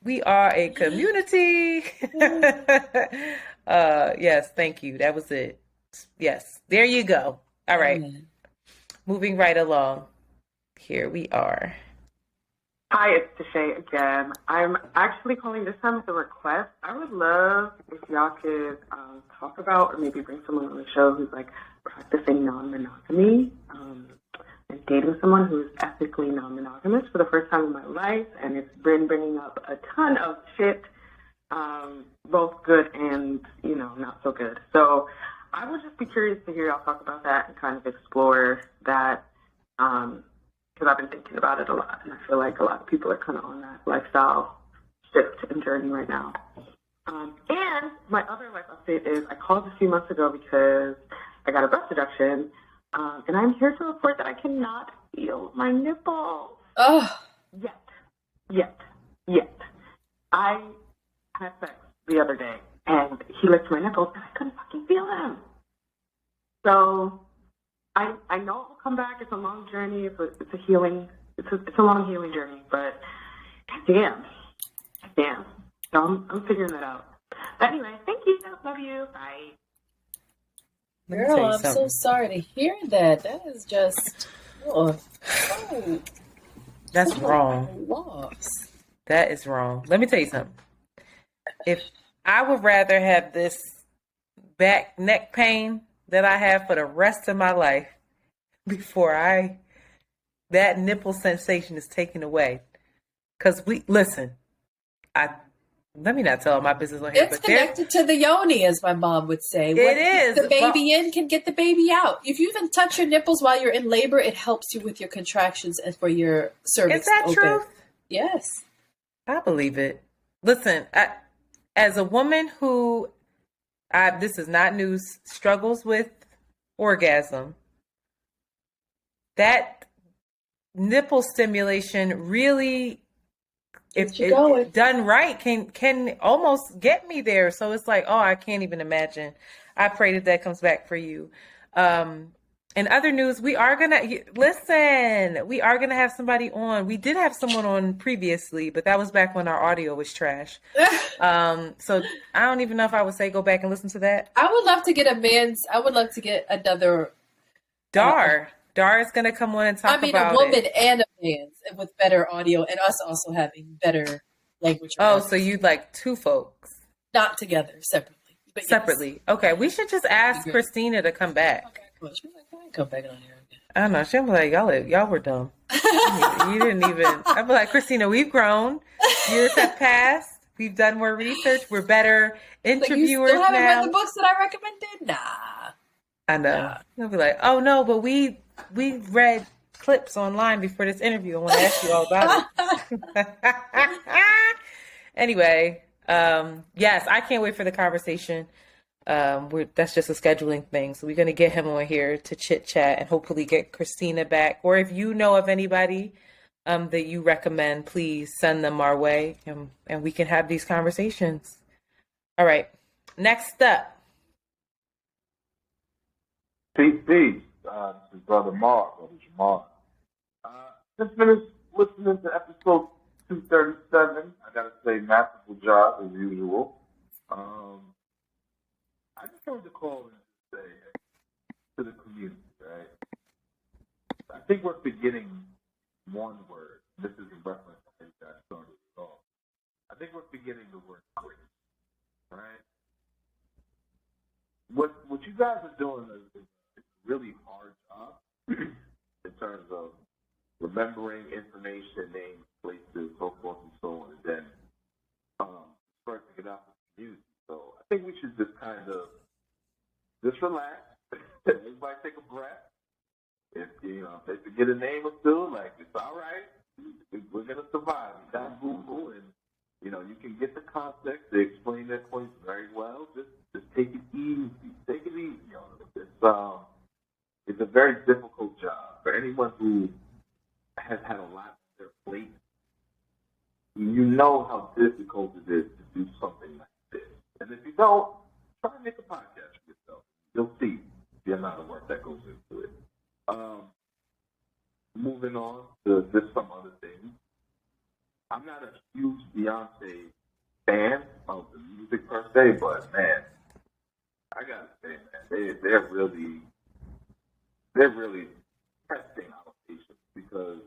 We are a community. Yes, thank you. That was it. Yes, there you go. All right. Amen. Moving right along. Here we are. Hi, it's Deshay again. I'm actually calling this time with a request. I would love if y'all could talk about or maybe bring someone on the show who's like practicing non-monogamy and dating someone who's ethically non-monogamous for the first time in my life, and it's been bringing up a ton of shit, both good and, not so good. So I would just be curious to hear y'all talk about that and kind of explore that because I've been thinking about it a lot, and I feel like a lot of people are kind of on that lifestyle shift and journey right now. And my other life update is I called a few months ago because I got a breast reduction, and I'm here to report that I cannot feel my nipples. Oh. Yet. I had sex the other day, and he licked my nipples, and I couldn't fucking feel them. So I know it will come back. It's a long journey. It's a healing. It's a long healing journey. But damn. So I'm figuring that out. But anyway, thank you. Love you. Bye. Girl, I'm so sorry to hear that. That is just that's wrong. Loss. That is wrong. Let me tell you something. If I would rather have this neck pain that I have for the rest of my life before that nipple sensation is taken away. Because let me not tell all my business on here, It's but there connected to the yoni, as my mom would say. It What is, keeps the but- baby in can get the baby out. If you even touch your nipples while you're in labor, it helps you with your contractions and for your cervix is that to open. true? Yes. I believe it. Listen, as a woman who, this is not news, struggles with orgasm, that nipple stimulation really, if you going. done right, can almost get me there. So it's like, oh, I can't even imagine. I pray that comes back for you. In other news, we are gonna have somebody on. We did have someone on previously, but that was back when our audio was trash. So I don't even know if I would say go back and listen to that. I would love to get another. Dar is gonna come on and talk about a woman it. and a man with better audio, and us also having better language. Oh, so you'd like two folks? Not together, separately. But yes. Separately. Okay, we should just ask Christina to come back. Okay, cool. She's like, I ain't come back on here again. I don't know. She'll be like, y'all were dumb. You didn't even. I'd be like, Christina, we've grown. Years have passed. We've done more research. We're better interviewers you still haven't now. read the books that I recommended? Nah. I know. Nah. You'll be like, oh no, but we read clips online before this interview. I want to ask you all about it. Anyway, yes, I can't wait for the conversation. That's just a scheduling thing. So we're going to get him on here to chit chat and hopefully get Christina back. Or if you know of anybody that you recommend, please send them our way and we can have these conversations. All right. Next up. Peace. This is Brother Jamal. Just finished listening to episode 237. I gotta say, masterful job as usual. I just wanted to call and say to the community, right? I think we're forgetting one word. This is in reference to how you guys started it off. I think we're forgetting the word grace, right? What you guys are doing is a really hard job in terms of remembering information, names, places, so forth and so on, and then dispersing it out to the community. So I think we should just kind of just relax. Everybody take a breath. If they forget a name or two, like, it's all right. We're gonna survive. You got Google, and you can get the context. They explain their points very well. Just take it easy. Take it easy. It's a very difficult job for anyone who has had a lot on their plate. You know how difficult it is to do something like this. And if you don't, try to make a podcast for yourself. You'll see the amount of work that goes into it. Moving on to just some other things. I'm not a huge Beyonce fan of the music per se, but man, I gotta say, man, they're really testing our patience, because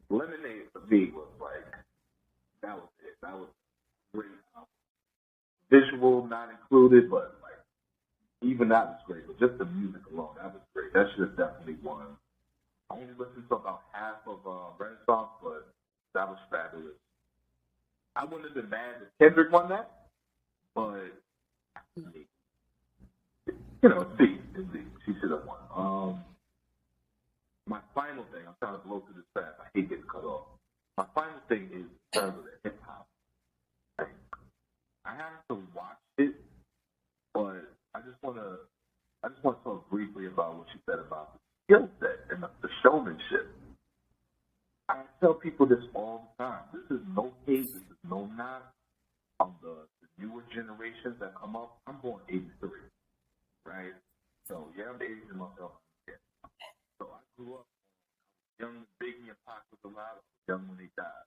Lemonade for me was like, that was it. That was great. Visual not included, but like even that was great. But just the music alone, that was great. That should have definitely won. I only listened to about half of Renaissance, but that was fabulous. I wouldn't have been mad if Kendrick won that, but she should have won. My final thing, I'm trying to blow through this fast. I hate getting cut off. My final thing is in terms of the hip hop. I have to watch it, but I just want to talk briefly about what you said about the skill set and the showmanship. I tell people this all the time. This is no hate. This is no knock on the newer generations that come up. I'm born 83, right? So, yeah, I'm aging myself. So I grew up young, Biggie and Pac was alive. I was young when they died.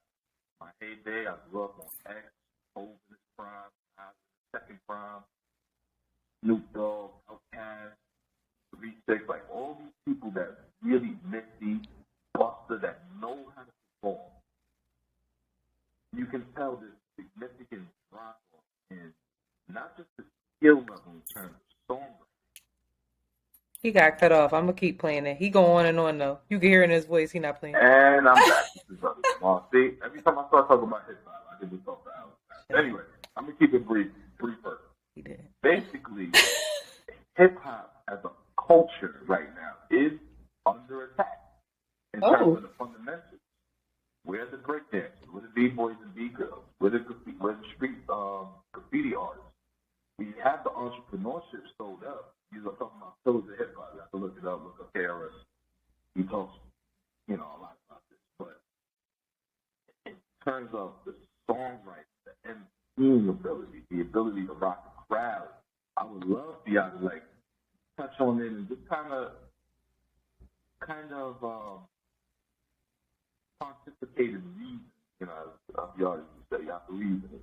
My heyday, I grew up on X, Hov in his prime, I was in the second prime, Snoop Dogg, Outkast, 3-6, like all these people that really Missy, Buster, that know how to perform. You can tell this significant drop off in not just the skill level in terms of songwriting. He got cut off. I'm gonna keep playing it. He go on and on though. You can hear in his voice he not playing. And I'm back. This is Brother Jamal. See, every time I start talking about hip hop, I can just talk for hours. Anyway, I'm gonna keep it briefer. He did. Basically, hip hop as a culture right now is under attack in terms of the fundamentals. Where are the breakdancers? Where the b-boys and b-girls? Where the street graffiti artists? We have the entrepreneurship sold up. These are talking about pillars of hip hop. You have to look it up, look up KRS. He talks, a lot about this. But in terms of the songwriting, the emceeing ability, the ability to rock the crowd, I would love for y'all to touch on it and just kind of pontificate and reason, of the artists that you have to reason it.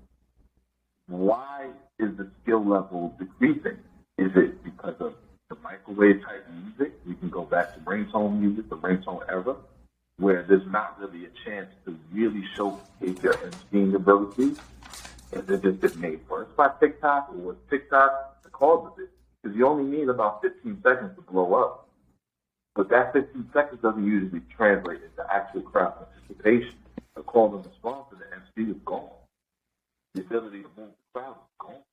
Why is the skill level decreasing? Is it because of the microwave type music? We can go back to ringtone music, the ringtone era, where there's not really a chance to really showcase your emceeing ability. Is it just been made first by TikTok, or was TikTok the cause of it? Because you only need about 15 seconds to blow up. But that 15 seconds doesn't usually translate into actual crowd participation. The call and response to the MC is gone. The ability to move the crowd is gone.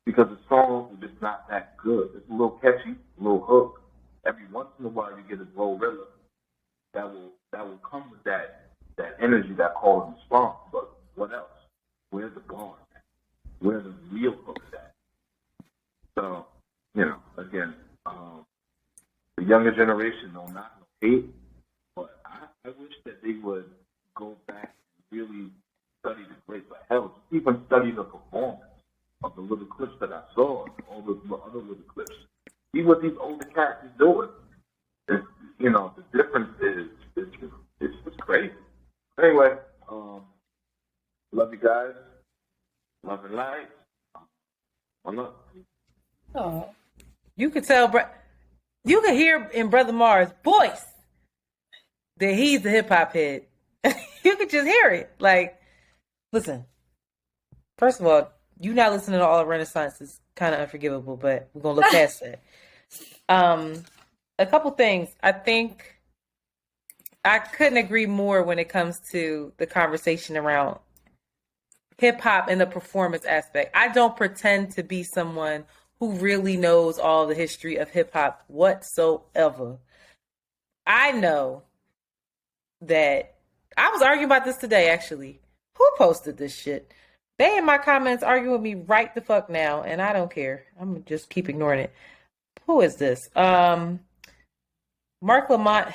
Because the song is just not that good. It's a little catchy, a little hook. Every once in a while you get a Glorilla that will come with that energy, that call and response. But what else? Where's the bar? Where's the real hook at? So, again, the younger generation, no hate, but I wish that they would go back and really study the greats. But hell, just even study the performance of the little clips that I saw, and all the other little clips. See what these older cats is doing. The difference is it's crazy. Anyway, love you guys. Love and light. One love. Oh. You could tell, you could hear in Brother Mars' voice that he's the hip hop head. You could just hear it. Listen, first of all, you not listening to all of Renaissance is kind of unforgivable, but we're going to look past that. A couple things. I think I couldn't agree more when it comes to the conversation around hip hop and the performance aspect. I don't pretend to be someone who really knows all the history of hip hop whatsoever. I know that I was arguing about this today, actually. Who posted this shit? They in my comments arguing with me right the fuck now, and I don't care. I'm gonna just keep ignoring it. Who is this? Mark Lamont.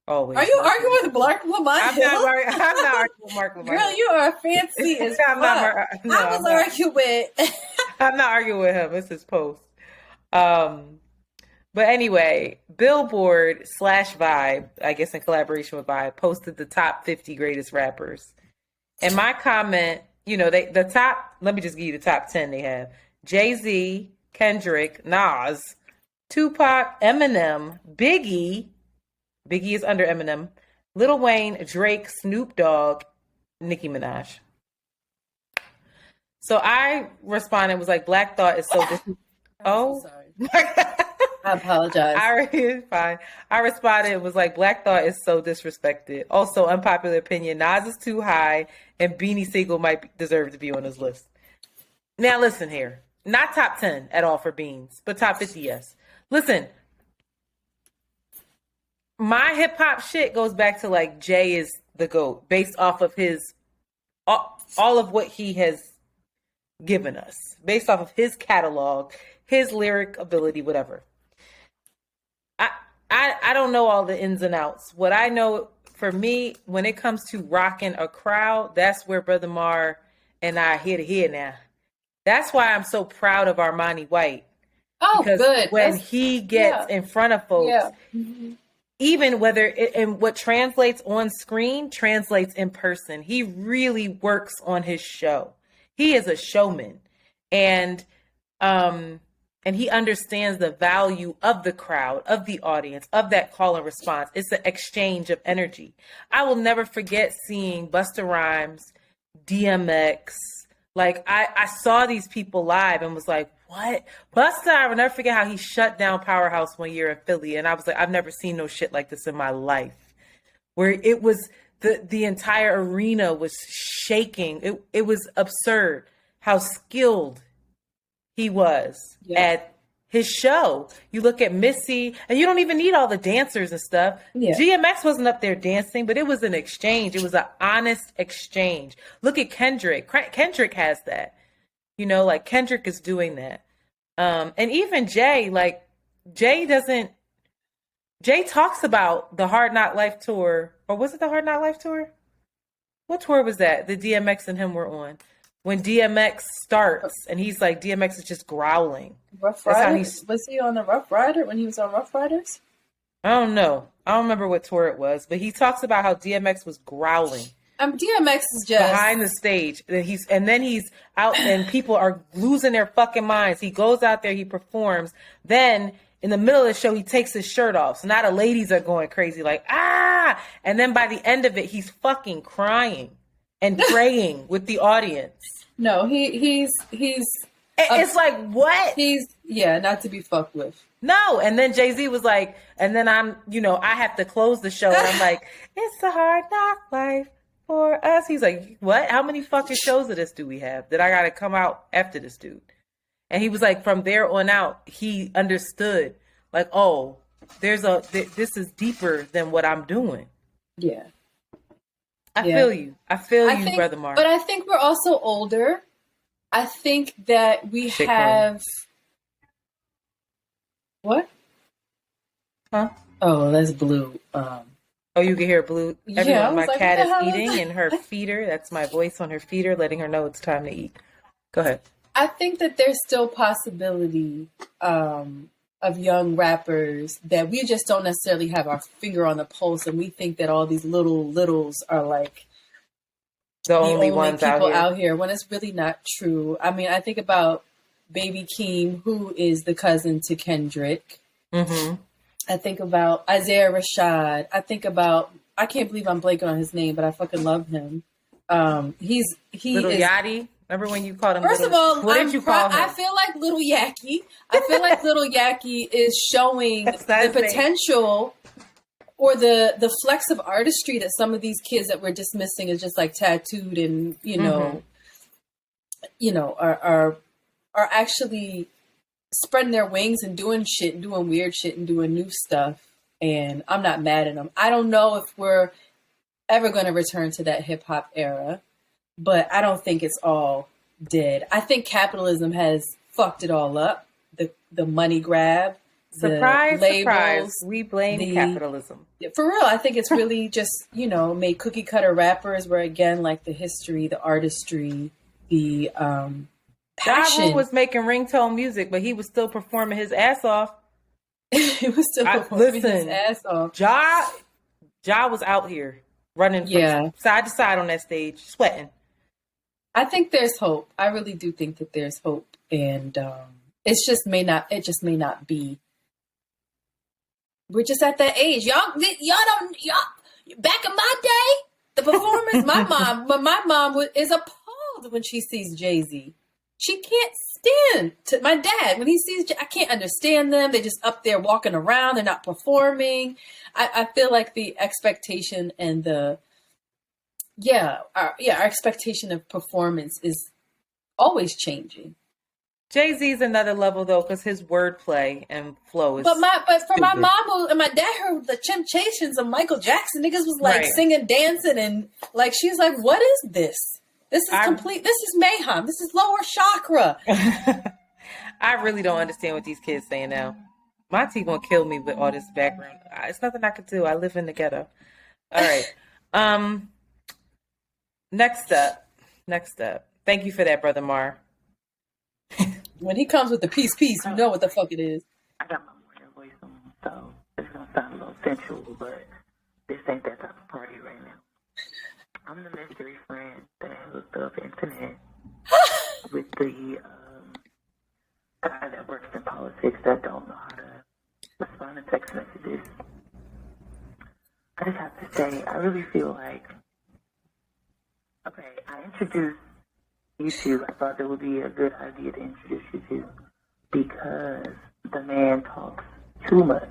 Always. Are you arguing with Mark Lamont? I'm not arguing with Mark Lamont. Girl, you are fancy as fuck. I was arguing with. I'm not arguing with him. It's his post. But anyway, Billboard / Vibe, I guess in collaboration with Vibe, posted the top 50 greatest rappers. And my comment, the top, let me just give you the top 10 they have. Jay-Z, Kendrick, Nas, Tupac, Eminem, Biggie is under Eminem, Lil Wayne, Drake, Snoop Dogg, Nicki Minaj. So I responded, was like, Black Thought is so Oh, sorry. I apologize. It's fine. I responded, was like, Black Thought is so disrespected. Also, unpopular opinion, Nas is too high, and Beanie Siegel might deserve to be on his list. Now listen here. Not top 10 at all for Beans, but top 50, yes. Listen, my hip hop shit goes back to Jay is the GOAT based off of his all of what he has given us, based off of his catalog, his lyric ability, whatever. I don't know all the ins and outs. What I know, for me, when it comes to rocking a crowd, that's where Brother Mar and I here to here now. That's why I'm so proud of Armani White. Oh, because good. When he gets in front of folks, even whether and what translates on screen translates in person, he really works on his show. He is a showman, and he understands the value of the crowd, of the audience, of that call and response. It's an exchange of energy. I will never forget seeing Busta Rhymes, DMX. I saw these people live and was like, what? Busta, I will never forget how he shut down Powerhouse one year in Philly. And I was like, I've never seen no shit like this in my life. Where it was the entire arena was shaking. It was absurd how skilled he was at his show. You look at Missy, and you don't even need all the dancers and stuff. Yeah. DMX wasn't up there dancing, but it was an exchange. It was an honest exchange. Look at Kendrick. Kendrick has that. You know, like Kendrick is doing that. And even Jay, like Jay talks about the Hard Knock Life tour, or was it the Hard Knock Life tour? What tour was that? The DMX and him were on. When DMX starts, and he's like, DMX is just growling. Rough Riders? Was he on the Rough Rider when he was on Rough Riders? I don't know. I don't remember what tour it was, but he talks about how DMX was growling. DMX is just behind the stage. And then he's out, and people are losing their fucking minds. He goes out there, he performs. Then in the middle of the show, he takes his shirt off. So now the ladies are going crazy, like, ah! And then by the end of it, he's fucking crying and praying with the audience. No, he's it's like, what? He's not to be fucked with. No. And then Jay-Z was like, and then I have to close the show. And I'm like, it's a hard knock life for us. He's like, what? How many fucking shows of this do we have that I got to come out after this dude? And he was like, from there on out, he understood, like, oh, this is deeper than what I'm doing. Yeah. I feel you. I feel you, Brother Mark. But I think we're also older. I think that we have... What? Huh? Oh, that's Blue. Oh, you can hear Blue. Everyone, my like, cat is eating, and her feeder, that's my voice on her feeder, letting her know it's time to eat. Go ahead. I think that there's still possibility of young rappers that we just don't necessarily have our finger on the pulse, and we think that all these littles are like the only ones people out here when it's really not true. I mean, I think about Baby Keem, who is the cousin to Kendrick. Mm-hmm. I think about Isaiah Rashad. I think about, I can't believe I'm blanking on his name, but I fucking love him. He Little is Yachty. Remember when you called him? First of all, what did you call him? I feel like Little Yacky. I feel like Little Yacky is showing the potential or the flex of artistry that some of these kids that we're dismissing as just like tattooed and are actually spreading their wings and doing shit and doing weird shit and doing new stuff. And I'm not mad at them. I don't know if we're ever going to return to that hip hop era, but I don't think it's all dead. I think capitalism has fucked it all up. The money grab, surprise, the labels, surprise. We blame capitalism. For real, I think it's really just, made cookie cutter rappers where, again, like the history, the artistry, the passion. Ja was making ringtone music, but he was still performing his ass off. He was still performing his ass off. Ja was out here running from side to side on that stage, sweating. I think there's hope. I really do think that there's hope, and it just may not be. We're just at that age, y'all back in my day, the performance. my mom is appalled when she sees Jay-Z. She can't stand my dad when he sees. I can't understand them. They're just up there walking around. They're not performing. I feel like the expectation and our expectation of performance is always changing. Jay-Z's another level though, because his wordplay and flow is. But my mom and my dad heard the Temptations of Michael Jackson. Niggas was like singing, dancing, and like she's like, "What is this? This is complete. This is mayhem. This is lower chakra." I really don't understand what these kids saying now. My T gonna kill me with all this background. It's nothing I can do. I live in the ghetto. All right. Next up. Thank you for that, Brother Mar. When he comes with the peace, you know what the fuck it is. I got my morning voice on, so it's gonna sound a little sensual, but this ain't that type of party right now. I'm the mystery friend that hooked up internet with the guy that works in politics that don't know how to respond to text messages. I just have to say, I really feel like, okay, I introduced you two. I thought that would be a good idea to introduce you to because the man talks too much.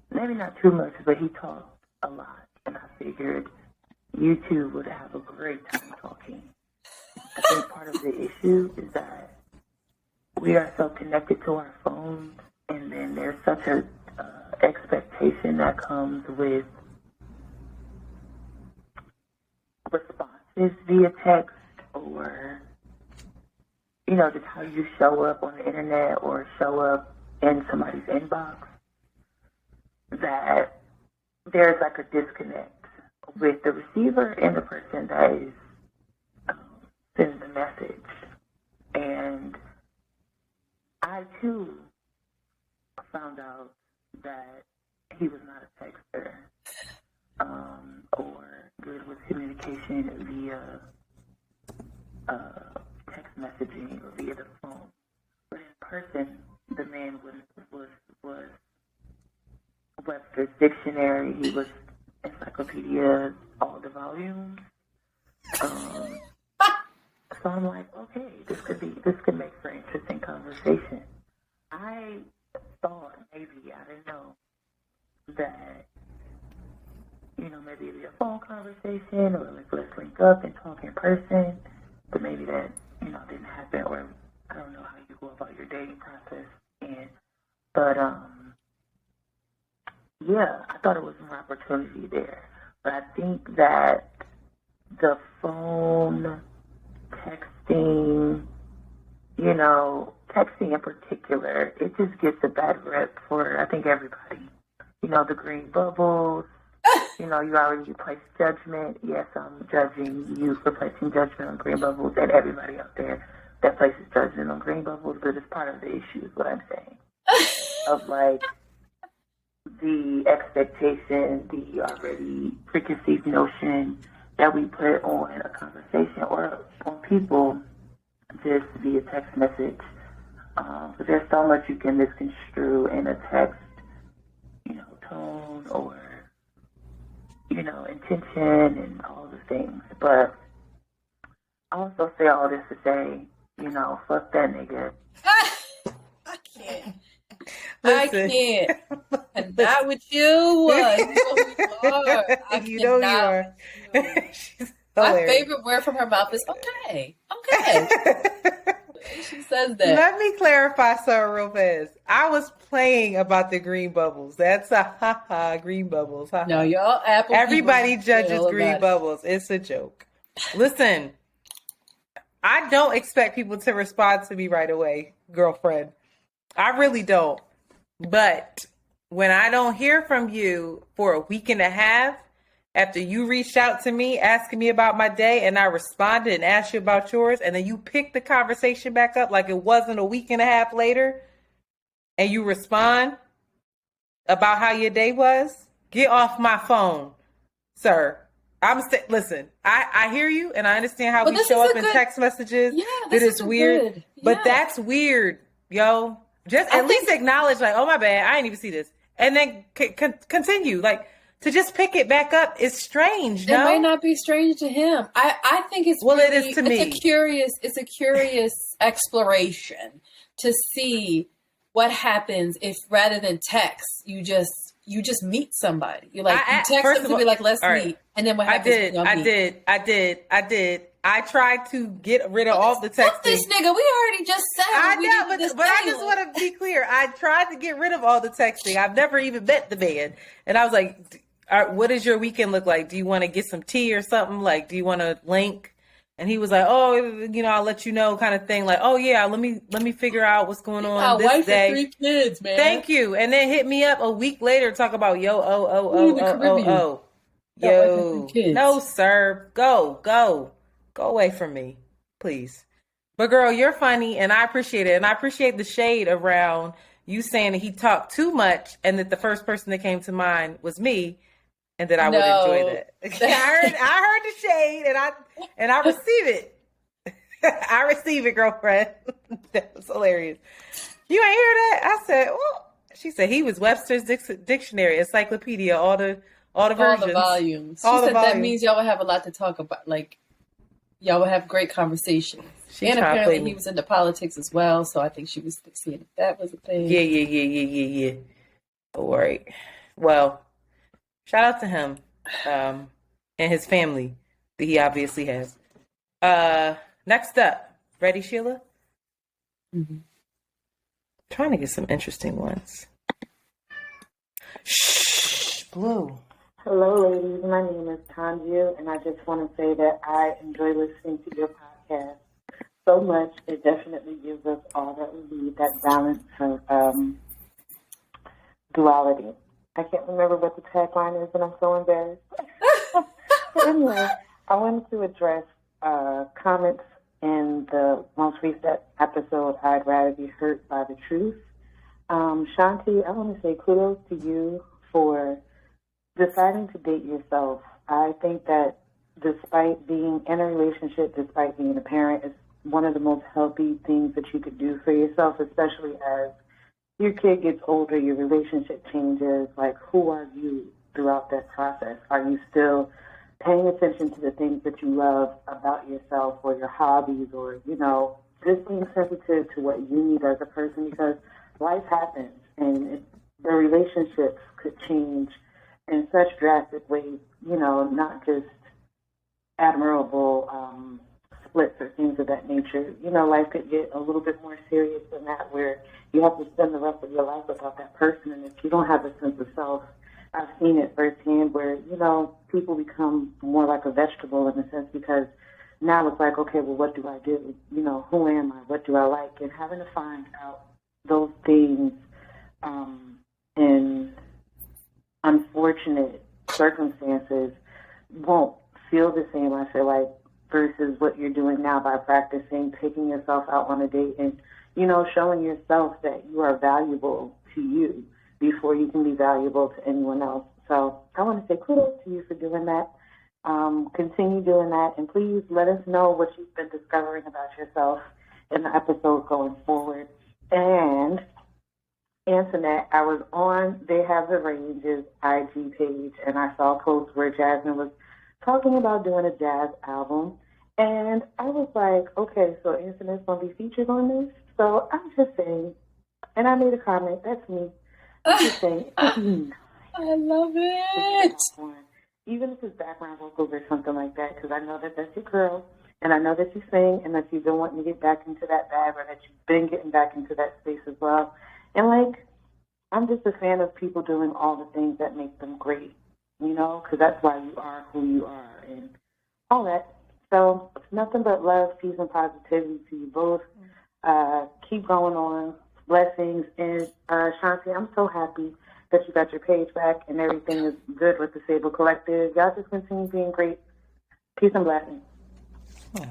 Maybe not too much, but he talks a lot. And I figured figured you two would have a great time talking. I think part of the issue is that we are so connected to our phones, and then there's such a expectation that comes with responses via text or, you know, just how you show up on the internet or show up in somebody's inbox, that there's like a disconnect with the receiver and the person that is sending the message. And I, too, found out that he was not a texter or good with communication via text messaging or via the phone. But in person, the man was Webster's dictionary. He was encyclopedia, all the volumes. So I'm like, okay, this could make for interesting conversation. I thought maybe, I didn't know, that, you know, maybe it'd be a phone conversation or like let's link up and talk in person, but maybe that, you know, didn't happen, or I don't know how you go about your dating process. But yeah, I thought it was more opportunity there. But I think that the phone, texting, you know, texting in particular, it just gets a bad rep for, I think, everybody. You know, the green bubbles, you know, you already place judgment. Yes, I'm judging you for placing judgment on green bubbles and everybody out there that places judgment on green bubbles, but it's part of the issue is what I'm saying. Of like the expectation, the already preconceived notion that we put on a conversation or on people just via text message. But there's so much you can misconstrue in a text, you know, tone or, you know, intention and all the things. But I also say all this to say, you know, fuck that nigga. I can't. Listen. I can't. And not with you. You know you are. She's My hilarious. favorite word from her mouth is okay. Okay. She says that. Let me clarify something real fast. I was playing about the green bubbles. That's a ha-ha, green bubbles. Ha-ha. No, y'all Apple Everybody people judges know green about it. bubbles. It's a joke. Listen, I don't expect people to respond to me right away, girlfriend. I really don't. But when I don't hear from you for a week and a half, after you reached out to me asking me about my day and I responded and asked you about yours, and then you picked the conversation back up like it wasn't a week and a half later, and you respond about how your day was, get off my phone, sir. Listen, I hear you and I understand how But we this show is up a in good- text messages. Yeah, that this it's is a weird. good- But yeah. that's weird, yo. Just at least acknowledge, like, oh, my bad, I didn't even see this. And then continue. Like, to just pick it back up is strange, It no? may not be strange to him. I think it's Well, it really, is to me. It's a curious exploration to see what happens if rather than text, you just meet somebody. You're like, you text them to be like, let's meet. And then what happens when y'all meet? I did. I tried to get rid of all the texting. Fuck this nigga. We already just said I we know, did this but I thing. just want to be clear. I tried to get rid of all the texting. I've never even met the man. And I was like, what does your weekend look like? Do you want to get some tea or something? Like, do you want to link? And he was like, oh, you know, I'll let you know, kind of thing. Like, oh yeah, let me figure out what's going on this wife day. and 3 kids, man. Thank you. And then hit me up a week later, talk about yo, yo. No, sir. Go away from me, please. But girl, you're funny and I appreciate it. And I appreciate the shade around you saying that he talked too much and that the first person that came to mind was me and that I would enjoy that. I heard the shade and I receive it. I receive it, girlfriend. That was hilarious. You ain't hear that? I said, well, she said he was Webster's dictionary, encyclopedia, all the versions. All the volumes. She said that means y'all would have a lot to talk about. Like, y'all would have great conversations. And apparently he was into politics as well, so I think she was seeing if that was a thing. Yeah. All right. Well, shout out to him. and his family that he obviously has. Next up, ready, Sheila? Mm-hmm. Trying to get some interesting ones. Shh, Blue. Hello, ladies. My name is Tanju, and I just want to say that I enjoy listening to your podcast so much. It definitely gives us all that we need, that balance of duality. I can't remember what the tagline is, and I'm so embarrassed. But anyway, I wanted to address comments in the most recent episode, I'd Rather Be Hurt by the Truth. Shanti, I want to say kudos to you for deciding to date yourself. I think that despite being in a relationship, despite being a parent, is one of the most healthy things that you could do for yourself, especially as your kid gets older, your relationship changes. Like, who are you throughout that process? Are you still paying attention to the things that you love about yourself or your hobbies, or, you know, just being sensitive to what you need as a person, because life happens and the relationships could change in such drastic ways, you know, not just admirable splits or things of that nature. You know, life could get a little bit more serious than that, where you have to spend the rest of your life without that person, and if you don't have a sense of self, I've seen it firsthand where, you know, people become more like a vegetable in a sense, because now it's like, okay, well, what do I do? You know, who am I? What do I like? And having to find out those things in unfortunate circumstances won't feel the same, I feel like, versus what you're doing now by practicing, taking yourself out on a date and, you know, showing yourself that you are valuable to you before you can be valuable to anyone else. So I want to say kudos to you for doing that. Continue doing that, and please let us know what you've been discovering about yourself in the episode going forward. And Antoinette, I was on They Have the Ranges IG page, and I saw a post where Jasmine was talking about doing a jazz album. And I was like, okay, so Antoinette's going to be featured on this? So I'm just saying, and I made a comment, that's me. I'm just saying, I love it. Even if it's background vocals or something like that, because I know that that's your girl, and I know that you sing, and that you've been wanting to get back into that bag, or that you've been getting back into that space as well. And, like, I'm just a fan of people doing all the things that make them great, you know, because that's why you are who you are and all that. So nothing but love, peace, and positivity to you both. Keep going on. Blessings. And Shanti, I'm so happy that you got your page back and everything is good with the Sable Collective. Y'all just continue being great. Peace and blessings. Oh,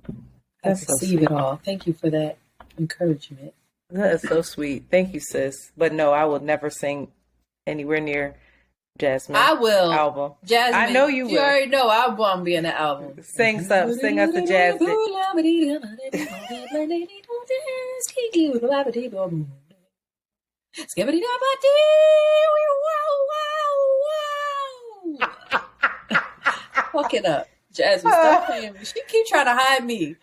I that's so receive sweet. it all. Thank you for that encouragement. That is so sweet. Thank you, sis. But no, I will never sing anywhere near Jasmine. I will. Album. Jasmine, I know you will. You already know I want to be in the album. Sing some. Sing us the jazz bit. Fuck it up. Jasmine, stop playing me. She keep trying to hide me.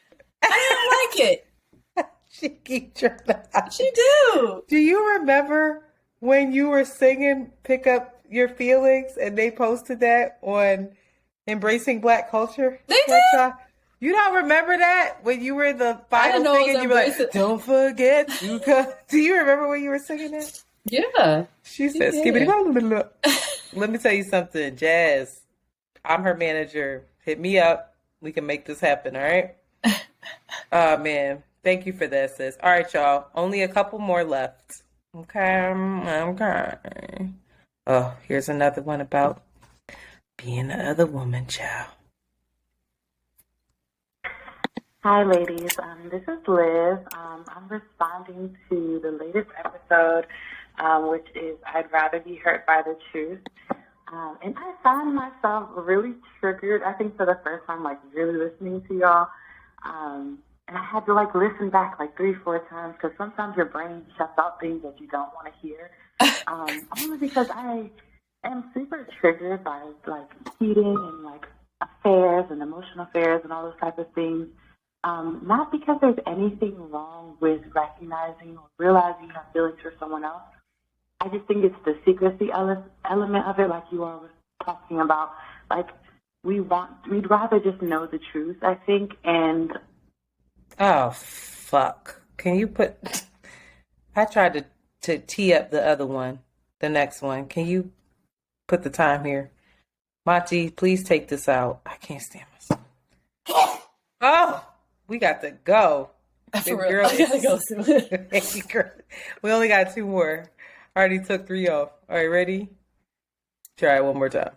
I didn't like it. She keep trying to. She do. Do you remember when you were singing Pick Up Your Feelings and they posted that on Embracing Black Culture? They did? You don't remember that? When you were in the I final didn't know thing it was and you were like, Embracing- don't forget to come. Do you remember when you were singing that? Yeah. She said, did. skibbity blah. Let me tell you something, Jazz. I'm her manager. Hit me up. We can make this happen, all right? Oh, man. Thank you for that, sis. All right, y'all. Only a couple more left. Okay. Oh, here's another one about being the other woman, child. Hi, ladies. This is Liz. I'm responding to the latest episode, which is I'd Rather Be Hurt by the Truth. And I found myself really triggered, I think for the first time, like really listening to y'all. And I had to like listen back like 3-4 times because sometimes your brain shuts out things that you don't want to hear. Only because I am super triggered by like cheating and like affairs and emotional affairs and all those type of things. Not because there's anything wrong with recognizing or realizing you have feelings for someone else. I just think it's the secrecy element of it, like you all were talking about, like, we'd rather just know the truth, I think, and Oh, fuck. Can you put... I tried to tee up the other one, the next one. Can you put the time here? Monty, please take this out. I can't stand myself. Oh, we got to go. For Big real, girl I gotta go soon. Baby girl. We only got 2 more. I already took 3 off. All right, ready? Try it one more time.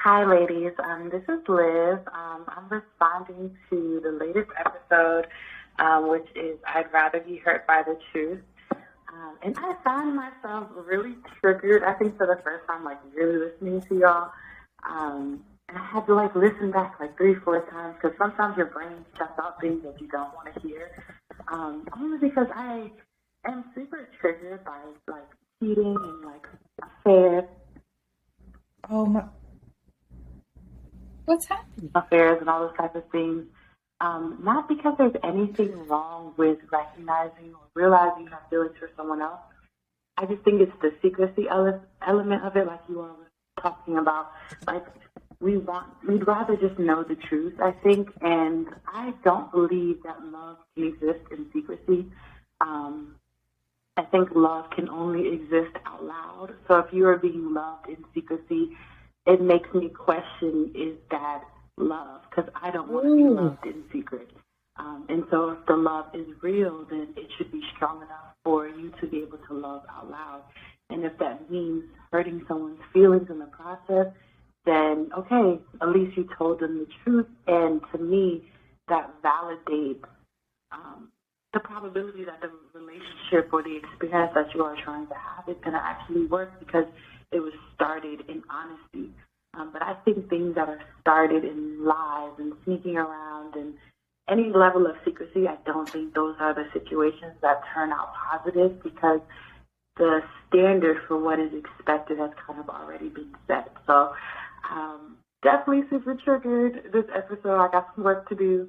hi, ladies. This is Liz. I'm responding to the latest episode, which is I'd rather be hurt by the truth. And I found myself really triggered, I think, for the first time, like, really listening to y'all. And I had to, like, listen back, like, 3-4 times, because sometimes your brain shuts out things that you don't want to hear. Only because I am super triggered by, like, cheating and, like, affairs. Oh, my. What's happening? Affairs and all those types of things. Not because there's anything wrong with recognizing or realizing you have feelings for someone else. I just think it's the secrecy element of it, like you all were talking about. Like, we'd rather just know the truth, I think, and I don't believe that love can exist in secrecy. I think love can only exist out loud. So if you are being loved in secrecy, it makes me question, is that love? Because I don't want to be loved in secret. And so if the love is real, then it should be strong enough for you to be able to love out loud. And if that means hurting someone's feelings in the process, then, okay, at least you told them the truth. And to me, that validates the probability that the relationship or the experience that you are trying to have is going to actually work because it was started in honesty. But I think things that are started in lies and sneaking around and any level of secrecy, I don't think those are the situations that turn out positive because the standard for what is expected has kind of already been set. So definitely super triggered this episode. I got some work to do.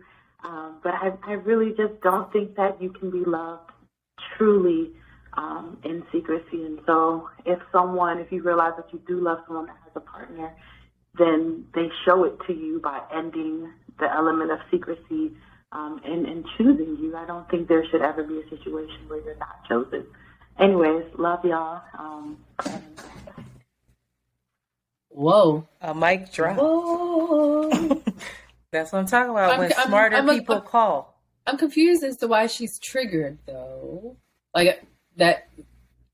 But I really just don't think that you can be loved truly in secrecy. And so if you realize that you do love someone that has a partner, then they show it to you by ending the element of secrecy and choosing you. I don't think there should ever be a situation where you're not chosen. Anyways, love y'all. Whoa. A mic drop. Whoa. That's what I'm talking about when smarter people call. I'm confused as to why she's triggered, though. Like, that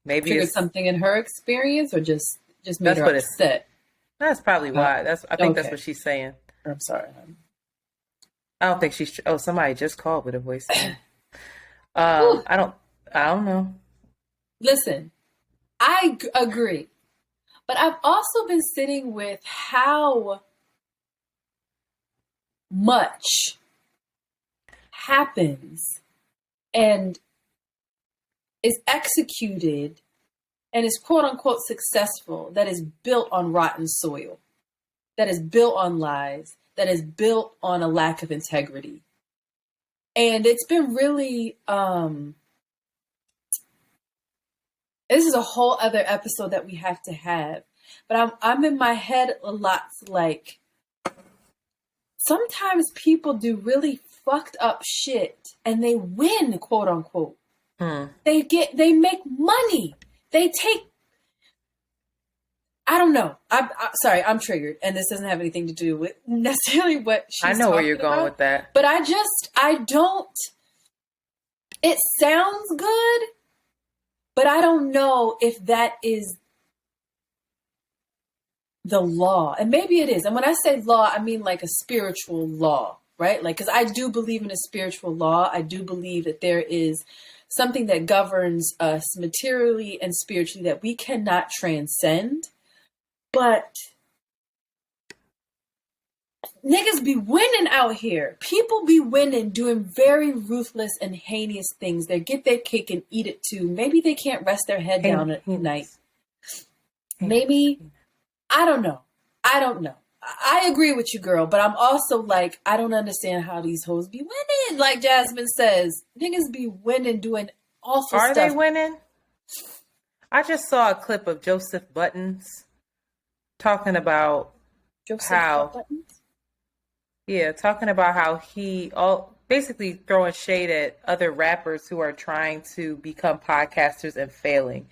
Maybe triggered it's something in her experience or just made her upset? That's probably why. I think that's Okay. what she's saying. I'm sorry. I don't think she's. Oh, somebody just called with a voice. I don't know. Listen, I agree. But I've also been sitting with how much happens and is executed and is quote unquote successful that is built on rotten soil, that is built on lies, that is built on a lack of integrity. And it's been really, this is a whole other episode that we have to have, but I'm in my head a lot like, sometimes people do really fucked up shit and they win, quote unquote. They make money. They take, I don't know. I'm sorry, I'm triggered. And this doesn't have anything to do with necessarily what she's I know where you're talking going about, with that. But I don't, it sounds good, but I don't know if that is the law. And maybe it is. And when I say law, I mean like a spiritual law, right? Like, because I do believe in a spiritual law. I do believe that there is something that governs us materially and spiritually that we cannot transcend. But niggas be winning out here. People be winning, doing very ruthless and heinous things. They get their cake and eat it too. Maybe they can't rest their head down at night. Maybe, I don't know. I agree with you, girl, but I'm also like, I don't understand how these hoes be winning. Like Jasmine says, niggas be winning, doing awful stuff. Are they winning? I just saw a clip of Joseph Buttons talking about how, talking about how he basically throwing shade at other rappers who are trying to become podcasters and failing.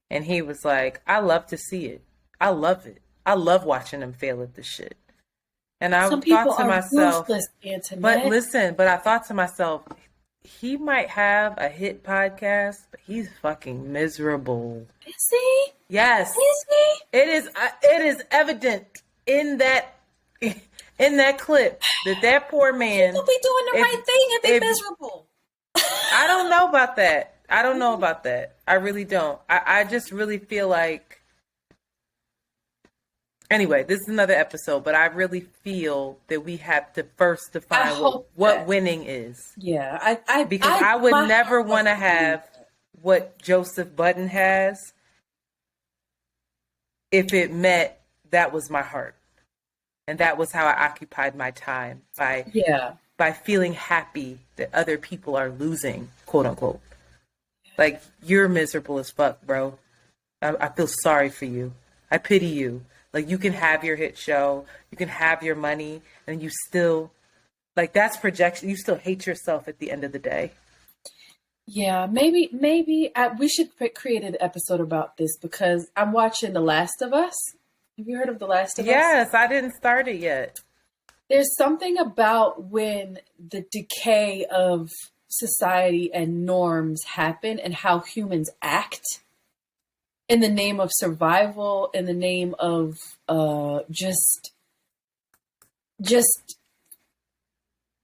And he was like, I love to see it. I love it. I love watching them fail at this shit. And I Some thought people to are myself, ruthless, Antoinette. but I thought to myself, he might have a hit podcast, but he's fucking miserable. Is he? Yes. Is he? It is evident in that clip that poor man. He'll be doing the right thing and be miserable. I don't know about that. I don't know about that. I really don't. I just really feel like. Anyway, this is another episode, but I really feel that we have to first define what winning is. Yeah, because I would never want to have what Joseph Budden has if it meant that was my heart. And that was how I occupied my time by feeling happy that other people are losing, quote unquote. Like, you're miserable as fuck, bro. I feel sorry for you. I pity you. Like, you can have your hit show, you can have your money, and you still, like, that's projection. You still hate yourself at the end of the day. Yeah, maybe we should create an episode about this because I'm watching The Last of Us. Have you heard of The Last of Us? Yes, I didn't start it yet. There's something about when the decay of society and norms happen and how humans act in the name of survival, in the name of just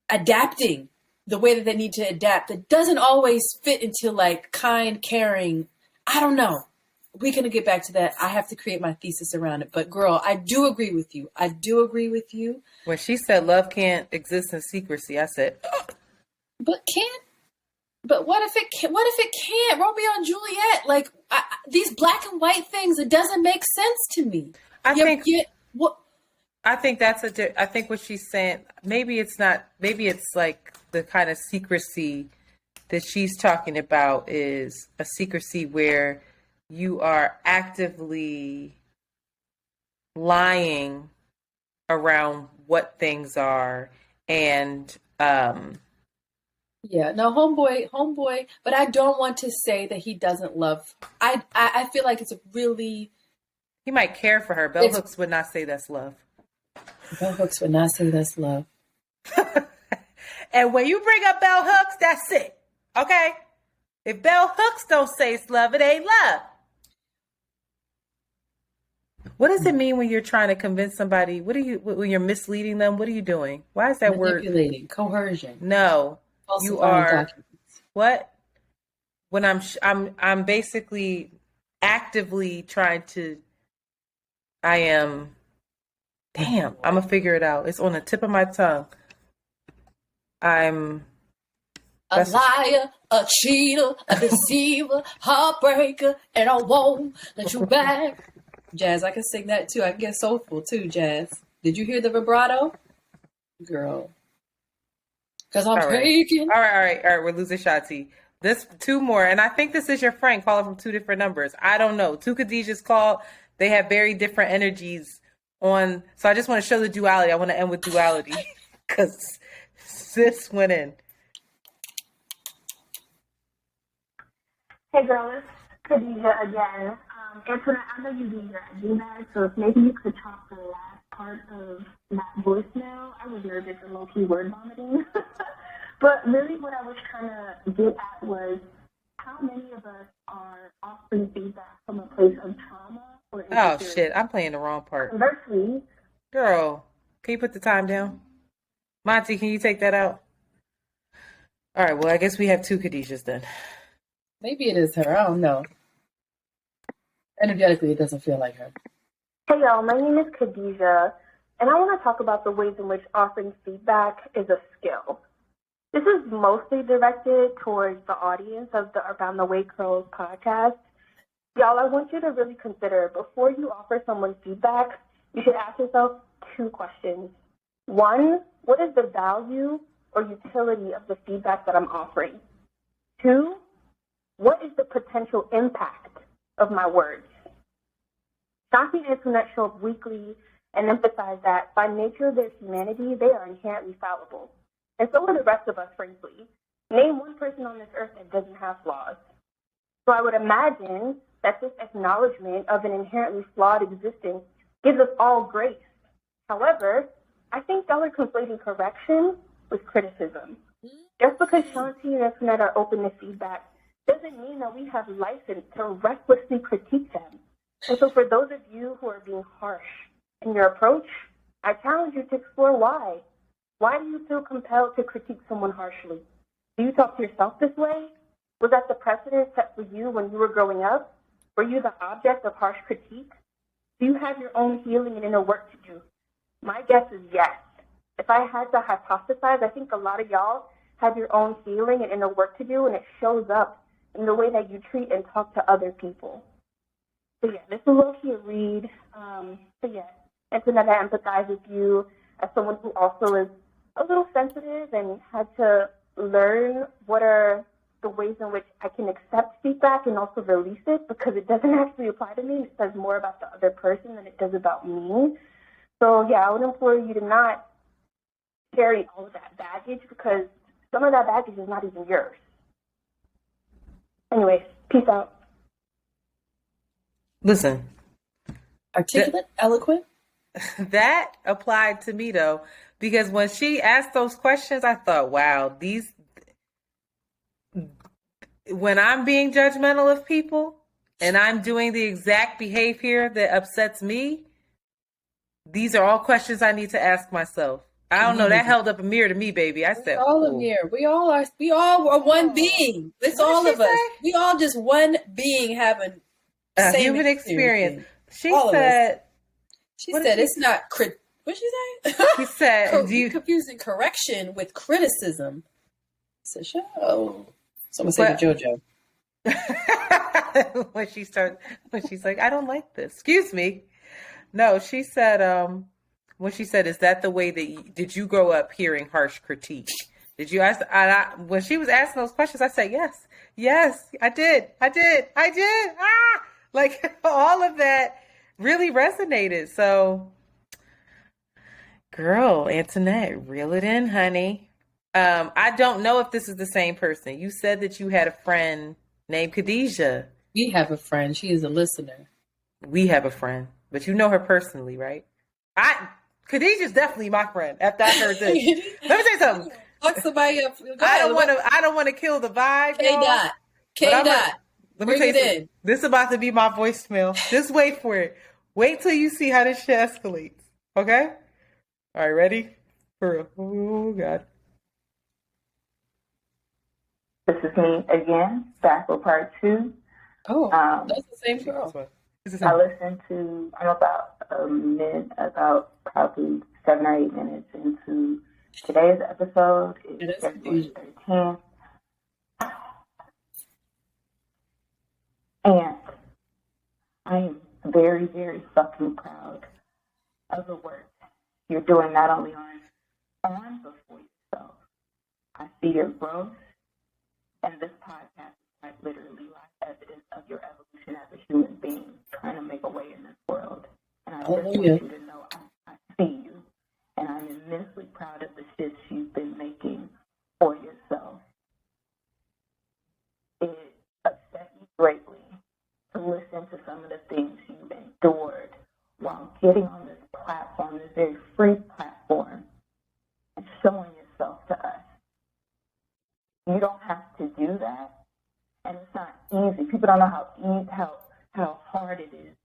adapting the way that they need to adapt. It doesn't always fit into like kind, caring. I don't know. We're going to get back to that. I have to create my thesis around it. But girl, I do agree with you. When she said love can't exist in secrecy, I said, But what if it can't? Romeo and Juliet, like these black and white things, it doesn't make sense to me. I think what she's saying, maybe it's not, maybe it's like the kind of secrecy that she's talking about is a secrecy where you are actively lying around what things are and yeah, no, homeboy, but I don't want to say that he doesn't love. I feel like it's a really. He might care for her. Bell Hooks would not say that's love. Bell Hooks would not say that's love. And when you bring up Bell Hooks, that's it. Okay? If Bell Hooks don't say it's love, it ain't love. What does it mean when you're trying to convince somebody? When you're misleading them? What are you doing? Why is that word? Manipulating, coercion. No. You are what? When I'm basically actively trying to. I'm gonna figure it out. It's on the tip of my tongue. I'm a liar, a cheater, a deceiver, heartbreaker, and I won't let you back. Jazz, I can sing that too. I can get soulful too, Jazz. Did you hear the vibrato? Girl. Because I'm taking. All right. We're losing Shotzi. This 2 more, and I think this is your friend calling from 2 different numbers. I don't know. 2 Khadijahs called. They have very different energies on. So I just want to show the duality. I want to end with duality because sis went in. Hey girls, Khadijah again. Antoinette, I know you do your email, so if maybe you could talk the last part of that voicemail. I was nervous and low-key word vomiting. But really what I was trying to get at was how many of us are offering feedback from a place of trauma or insecurity? Oh, shit. I'm playing the wrong part. Conversely, girl, can you put the time down? Monty, can you take that out? All right, well, I guess we have 2 Khadijahs then. Maybe it is her. I don't know. Energetically, it doesn't feel like her. Hey, y'all. My name is Khadijah, and I want to talk about the ways in which offering feedback is a skill. This is mostly directed towards the audience of the Around the Way Curls podcast. Y'all, I want you to really consider, before you offer someone feedback, you should ask yourself 2 questions. 1, what is the value or utility of the feedback that I'm offering? 2, what is the potential impact of my words. Shanti and Antoinette show up weekly and emphasize that by nature of their humanity, they are inherently fallible. And so are the rest of us, frankly. Name one person on this earth that doesn't have flaws. So I would imagine that this acknowledgement of an inherently flawed existence gives us all grace. However, I think y'all are conflating correction with criticism. Just because Shanti and Antoinette are open to feedback doesn't mean that we have license to recklessly critique them. And so for those of you who are being harsh in your approach, I challenge you to explore why. Why do you feel compelled to critique someone harshly? Do you talk to yourself this way? Was that the precedent set for you when you were growing up? Were you the object of harsh critique? Do you have your own healing and inner work to do? My guess is yes. If I had to hypothesize, I think a lot of y'all have your own healing and inner work to do, and it shows up in the way that you treat and talk to other people. So yeah, this is low-key a read. So yeah, Antoinette, I empathize with you as someone who also is a little sensitive and had to learn what are the ways in which I can accept feedback and also release it, because it doesn't actually apply to me. It says more about the other person than it does about me. So yeah, I would implore you to not carry all of that baggage, because some of that baggage is not even yours. Anyways, peace out. Listen, Articulate, eloquent. that applied to me though, because when she asked those questions, I thought, wow, when I'm being judgmental of people and I'm doing the exact behavior that upsets me, these are all questions I need to ask myself. I don't know. That held up a mirror to me, baby. I said, all a mirror. We all are one being. It's all of us. We all just one being having a human experience. She said it's not what'd she say? She said, confusing correction with criticism. It's a show. Someone say to JoJo. when she's like, I don't like this. Excuse me. No, she said, when she said, is that the way that did you grow up hearing harsh critique? Did you ask? When she was asking those questions, I said, yes, I did. Like all of that really resonated. So, girl, Antoinette, reel it in, honey. I don't know if this is the same person. You said that you had a friend named Khadijah. We have a friend. She is a listener. We have a friend, but you know her personally, right? Khadijah's definitely my friend. After I heard this, let me say something. Fuck somebody up. I don't want to kill the vibe. K dot. Let me tell you something. This is about to be my voicemail. Just wait for it. Wait till you see how this shit escalates. Okay? All right, ready? For real. Oh God. This is me again, back for part 2. Oh, that's the same girl. I listened to, I'm about probably 7 or 8 minutes into today's episode. It's February 13th. And I am very, very fucking proud of the work you're doing, not only on but for yourself. I see your growth, and this podcast is quite literally like evidence of your evolution as a human being, trying to make a way in this world. And I just want you to know I see you, and I'm immensely proud of the shifts you've been making for yourself. It upset me greatly to listen to some of the things you've endured while getting on this platform, this very free platform, and showing yourself to us. You don't have to do that, and it's not easy. People don't know how hard it is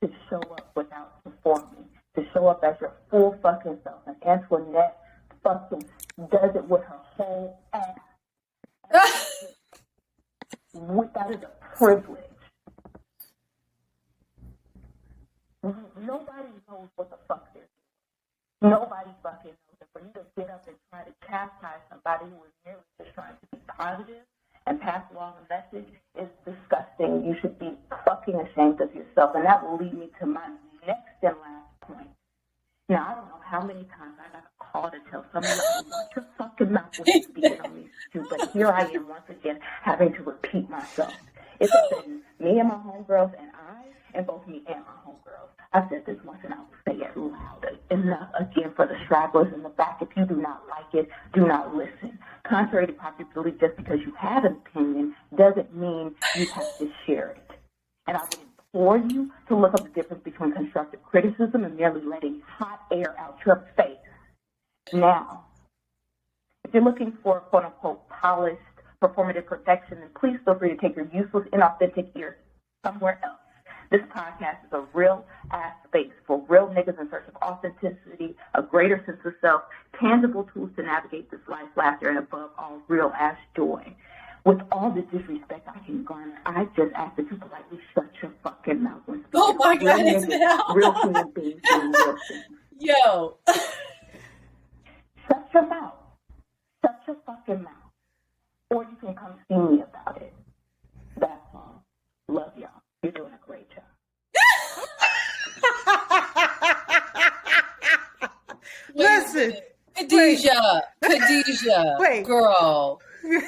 to show up without performing, to show up as your full fucking self. And Antoinette fucking does it with her whole ass. That is a privilege. Nobody knows what the fuck they're doing. Nobody fucking knows it. For you to get up and try to chastise somebody who is merely just trying to be positive and pass along a message is disgusting. You should be fucking ashamed of yourself. And that will lead me to my next and last point. Now, I don't know how many times I got a call to tell somebody, watch your fucking mouth when you're speaking on these two, but here I am once again having to repeat myself. It's upsetting me and my homegirl homegirls and I, and both me and my homegirls, I've said this once and I will say it loud enough again for the stragglers in the back. If you do not like it, do not listen. Contrary to popular belief, just because you have an opinion doesn't mean you have to share it. And I would implore you to look up the difference between constructive criticism and merely letting hot air out your face. Now, if you're looking for quote-unquote polished, performative perfection, then please feel free to take your useless, inauthentic ears somewhere else. This podcast is a real-ass space for real niggas in search of authenticity, a greater sense of self, tangible tools to navigate this life, laughter, and above all, real-ass joy. With all the disrespect I can garner, I just ask that you politely shut your fucking mouth. Oh my God, it's now. Real human beings doing real things. Yo. Shut your mouth. Shut your fucking mouth. Or you can come see me about it. That's all. Love y'all. You're doing a great job. Listen. Khadijah. Wait. Girl.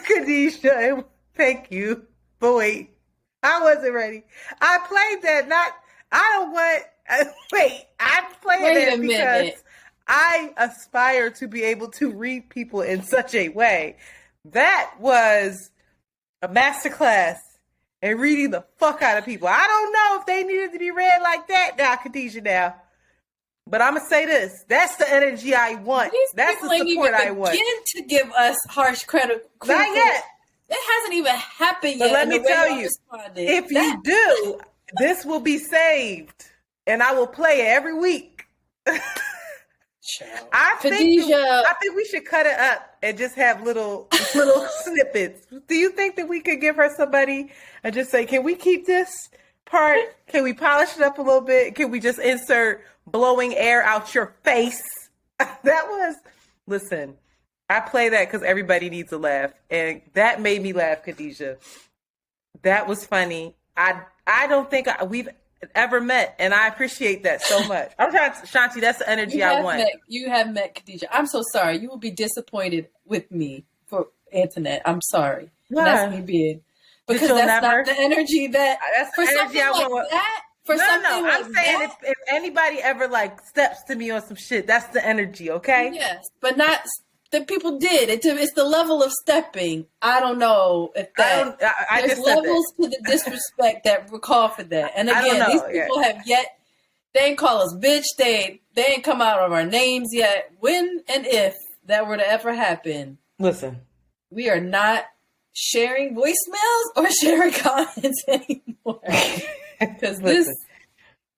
Khadijah, thank you. But wait, I wasn't ready. I played that I played Wait that a because minute. I aspire to be able to read people in such a way. That was a masterclass in reading the fuck out of people. I don't know if they needed to be read like that now, Khadijah, now. But I'm going to say this. That's the energy I want. That's the support I want. Begin to give us harsh credit. Not yet. It hasn't even happened But yet. let me tell you, if you do, this will be saved. And I will play it every week. I think we should cut it up and just have little snippets. Do you think that we could give her somebody and just say, can we keep this part? Can we polish it up a little bit? Can we just insert blowing air out your face? Listen, I play that because everybody needs a laugh. And that made me laugh, Khadijah. That was funny. I don't think we've ever met, and I appreciate that so much. I'm trying to, Shanti, that's the energy I want. You have met Khadijah. I'm so sorry. You will be disappointed with me for Antoinette. I'm sorry. Why? That's me being, because that's not the energy that that's for the energy something I like want. that. For something like I'm saying that, if anybody ever like steps to me on some shit, that's the energy, okay? yes, but not that people did. It's the level of stepping. I don't know if that. I there's just said levels that. to the disrespect that recall for that. And I don't again, know, these people have yet. They ain't call us bitch. They ain't come out of our names yet. When and if that were to ever happen, Listen, we are not sharing voicemails or sharing comments anymore. Because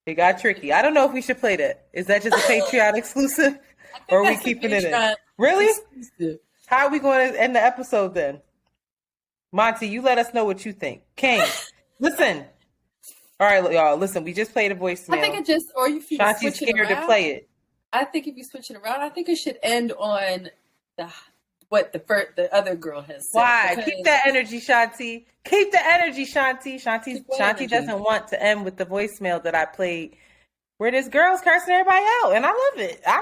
it got tricky. I don't know if we should play that. Is that just a Patreon exclusive? Or are we keeping it in? Really? Exclusive. How are we going to end the episode then? Monty, you let us know what you think. King, listen. All right, y'all, listen. We just played a voicemail. I think it just, or if you Shanti's switch it scared around, to play it. I think if you switch it around, I think it should end on the other girl has said. Why? Keep that energy, Shanti. Keep the energy, Shanti. Shanti doesn't want to end with the voicemail that I played where this girl's cursing everybody out. And I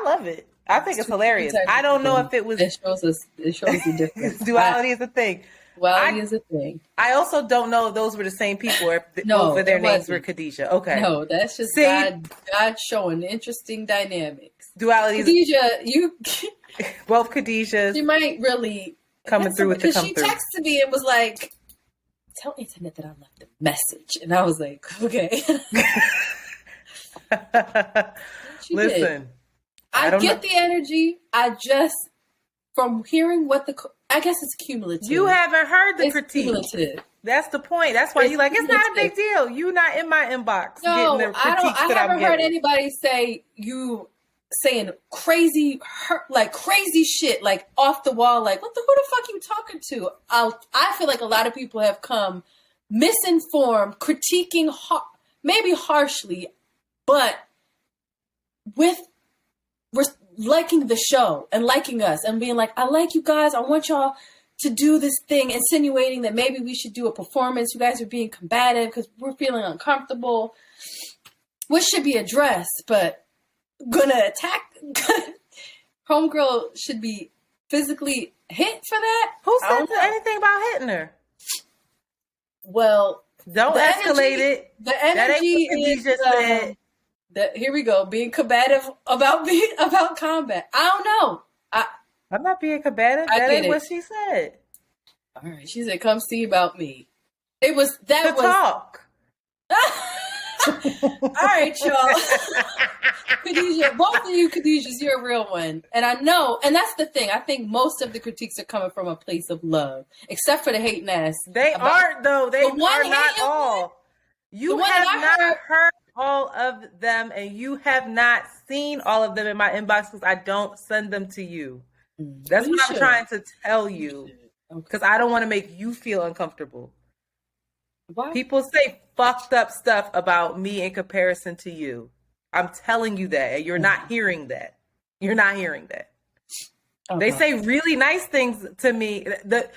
love it. I think it's hilarious. I don't know if it was... It shows the difference. Duality is a thing. Duality is a thing. I also don't know if those were the same people or if both of their names were Khadijah. Okay. No, that's just God showing interesting dynamics. Duality is... Khadijah, both Khadijahs. She might really... Coming through with the come through. Because she texted me and was like, tell Internet that I left a message. And I was like, okay. Listen. I get the energy. I just, from hearing I guess it's cumulative. You haven't heard the critique. Cumulative. That's the point. That's why you're like, it's not a big deal. You're not in my inbox No, getting the critiques I that I'm haven't heard getting. anybody say you saying crazy shit, like off the wall, like who the fuck you talking to? I feel like a lot of people have come misinformed, critiquing maybe harshly, but with liking the show and liking us and being like, I like you guys. I want y'all to do this thing, insinuating that maybe we should do a performance. You guys are being combative because we're feeling uncomfortable, which should be addressed, but gonna attack. Homegirl should be physically hit for that. Who said anything about hitting her? Well, Don't escalate it. The That ain't energy what is Khadijah said. here we go, being combative about combat. I don't know. I'm not being combative. I That get ain't it. what she said. All right, she said, "Come see about me." It was To talk. All right, y'all. Khadijah, both of you Khadijahs, you're a real one. And I know, and that's the thing. I think most of the critiques are coming from a place of love, except for the hating ass. They aren't, though. They The one are not hating all. You the one have that I not heard all of them, and you have not seen all of them in my inbox because I don't send them to you. That's You what I'm should. trying to tell you. Because I don't want to make you feel uncomfortable. Why? People say fucked up stuff about me in comparison to you. I'm telling you that, and you're not hearing that. You're not hearing that. Okay. They say really nice things to me. The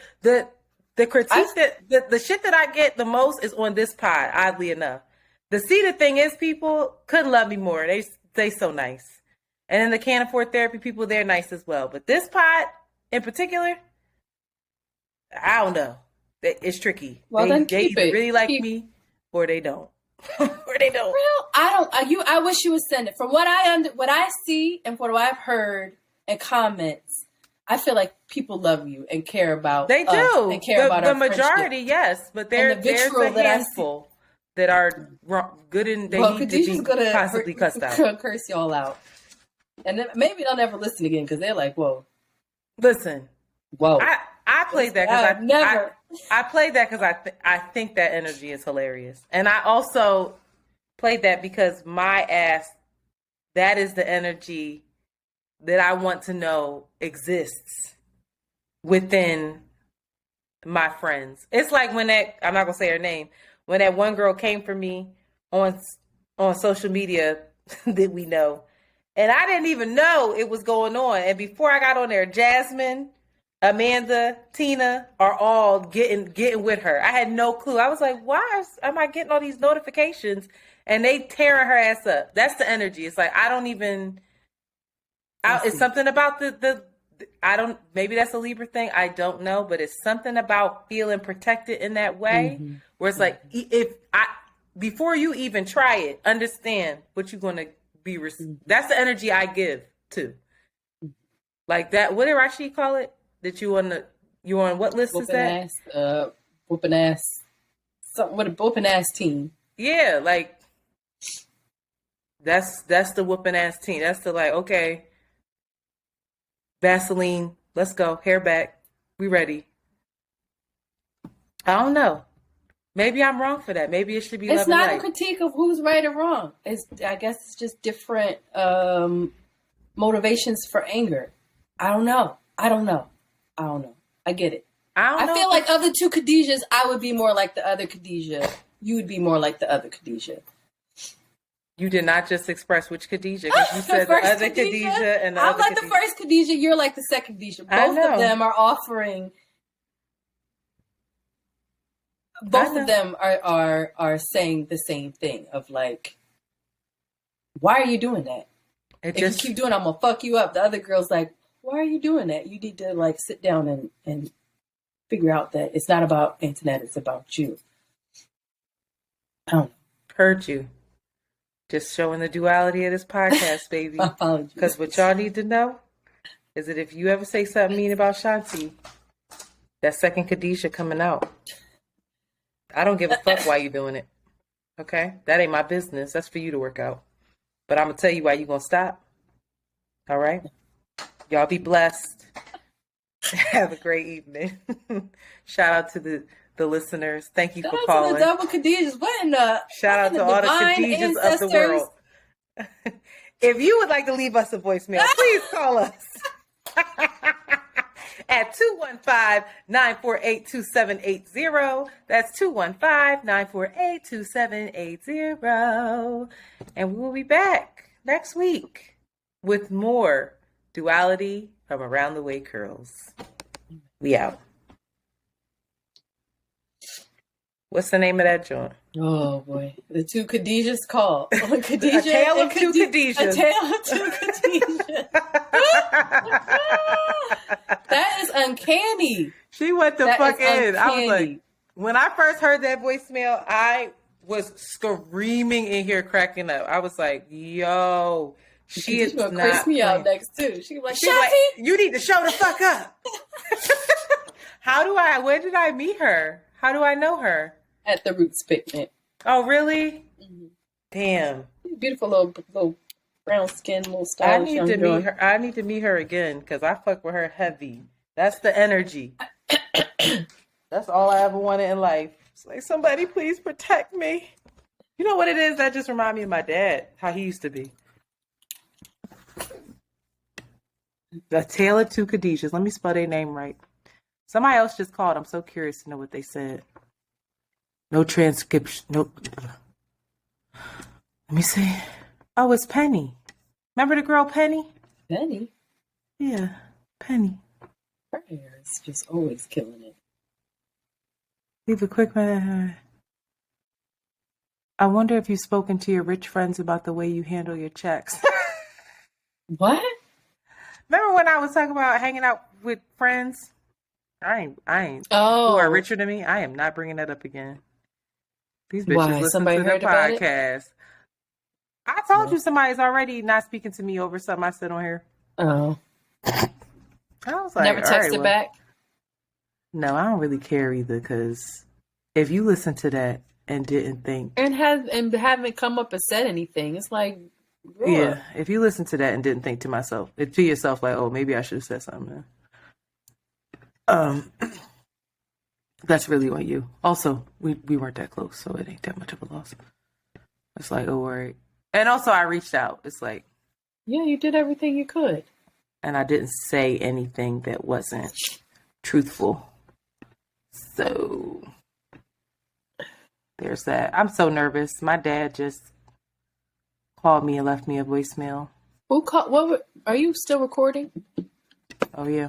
critique the shit that I get the most is on this pod, oddly enough. The thing is, people couldn't love me more. They so nice. And then the Can't Afford Therapy people, they're nice as well. But this pod in particular, I don't know. It's tricky. Well, then they keep it. really like me, or they don't. Or they don't. Real? I wish you would send it. From what I see and what I've heard and comments, I feel like people love you and care about. They us do. and care about the our majority, friendship. yes, but there's a handful that are good and they need to be possibly cussed out. Curse y'all out, and then maybe they'll never listen again because they're like, "Whoa, listen, whoa." I played that because I played that because I think that energy is hilarious, and I also played that because my ass, that is the energy that I want to know exists within my friends. It's like when I'm not gonna say her name, when that one girl came for me on social media that we know, and I didn't even know it was going on. And before I got on there, Jasmine, Amanda, Tina are all getting with her. I had no clue. I was like, why am I getting all these notifications? And they tearing her ass up. That's the energy. It's like, I don't even, it's something about maybe that's a Libra thing. I don't know, but it's something about feeling protected in that way where it's like, before you even try it, understand what you're going to be. That's the energy I give too. Like that. What did Rashid call it? That you on what list is that? Whooping ass. Something with a whooping ass team. Yeah, like that's the whooping ass team. That's the like, okay, Vaseline, let's go, hair back, we ready. I don't know. Maybe I'm wrong for that. Maybe it should be. It's not a critique of who's right or wrong. I guess it's just different motivations for anger. I don't know. I get it. I feel like of the two Khadijahs, I would be more like the other Khadijah. You would be more like the other Khadijah. You did not just express which Khadijah, because you said the other Khadijah and the other Khadijah. I'm like the first Khadijah, you're like the second Khadijah. Both of them are offering. Both of them are saying the same thing of like, why are you doing that? If you keep doing it, I'm gonna fuck you up. The other girl's like, why are you doing that? You need to like sit down and figure out that it's not about Antoinette, it's about you. I don't know. Heard you. Just showing the duality of this podcast, baby. Because what y'all need to know is that if you ever say something mean about Shanti, that second Khadijah coming out. I don't give a fuck why you doing it. Okay? That ain't my business. That's for you to work out. But I'm going to tell you why you going to stop. All right? Y'all be blessed. Have a great evening. Shout out to the listeners. Thank you for calling. Shout out to the double Khadijahs. Shout out to all the Khadijahs of the world. If you would like to leave us a voicemail, please call us at 215-948-2780. That's 215-948-2780. And we will be back next week with more duality from Around the Way Curls. We out. What's the name of that joint? Oh boy, the two Khadijahs call. Khadijah, A Tale of Two Khadijahs. A Tale of Two Khadijahs. That is uncanny. She went the fuck in. I was like, When I first heard that voicemail, I was screaming in here, cracking up. I was like, "Yo, she is gonna not curse me out playing." next too. She was like, She's like, Shanti. "You need to show the fuck up." Where did I meet her? How do I know her? At the Roots picnic. Oh, really? Mm-hmm. Damn. Beautiful little brown skin, little stylish young girl. I need to meet her again because I fuck with her heavy. That's the energy. That's all I ever wanted in life. It's like, somebody please protect me. You know what it is? That just reminds me of my dad, how he used to be. The Tale of Two Khadijahs. Let me spell their name right. Somebody else just called. I'm so curious to know what they said. No transcription. No. Let me see. Oh, it's Penny. Remember the girl Penny? Penny? Yeah, Penny. Her hair is just always killing it. Leave a quick minute. I wonder if you've spoken to your rich friends about the way you handle your checks. What? Remember when I was talking about hanging out with friends? I ain't. Oh. Who are richer than me? I am not bringing that up again. These bitches Why? listen Somebody to the heard about it? podcast. I told you somebody's already not speaking to me over something I said on here. Oh. I was like, Never all right, texted well. back? No, I don't really care either, because if you listen to that and didn't think, And haven't come up and said anything. It's like, ugh. yeah, if you listen to that and didn't think to yourself, like, oh, maybe I should have said something. That's really on you. Also, we weren't that close, so it ain't that much of a loss. It's like, oh, all right. And also, I reached out. It's like, Yeah, you did everything you could. and I didn't say anything that wasn't truthful. So there's that. I'm so nervous. My dad just called me and left me a voicemail. Who called? Are you still recording? Oh, yeah.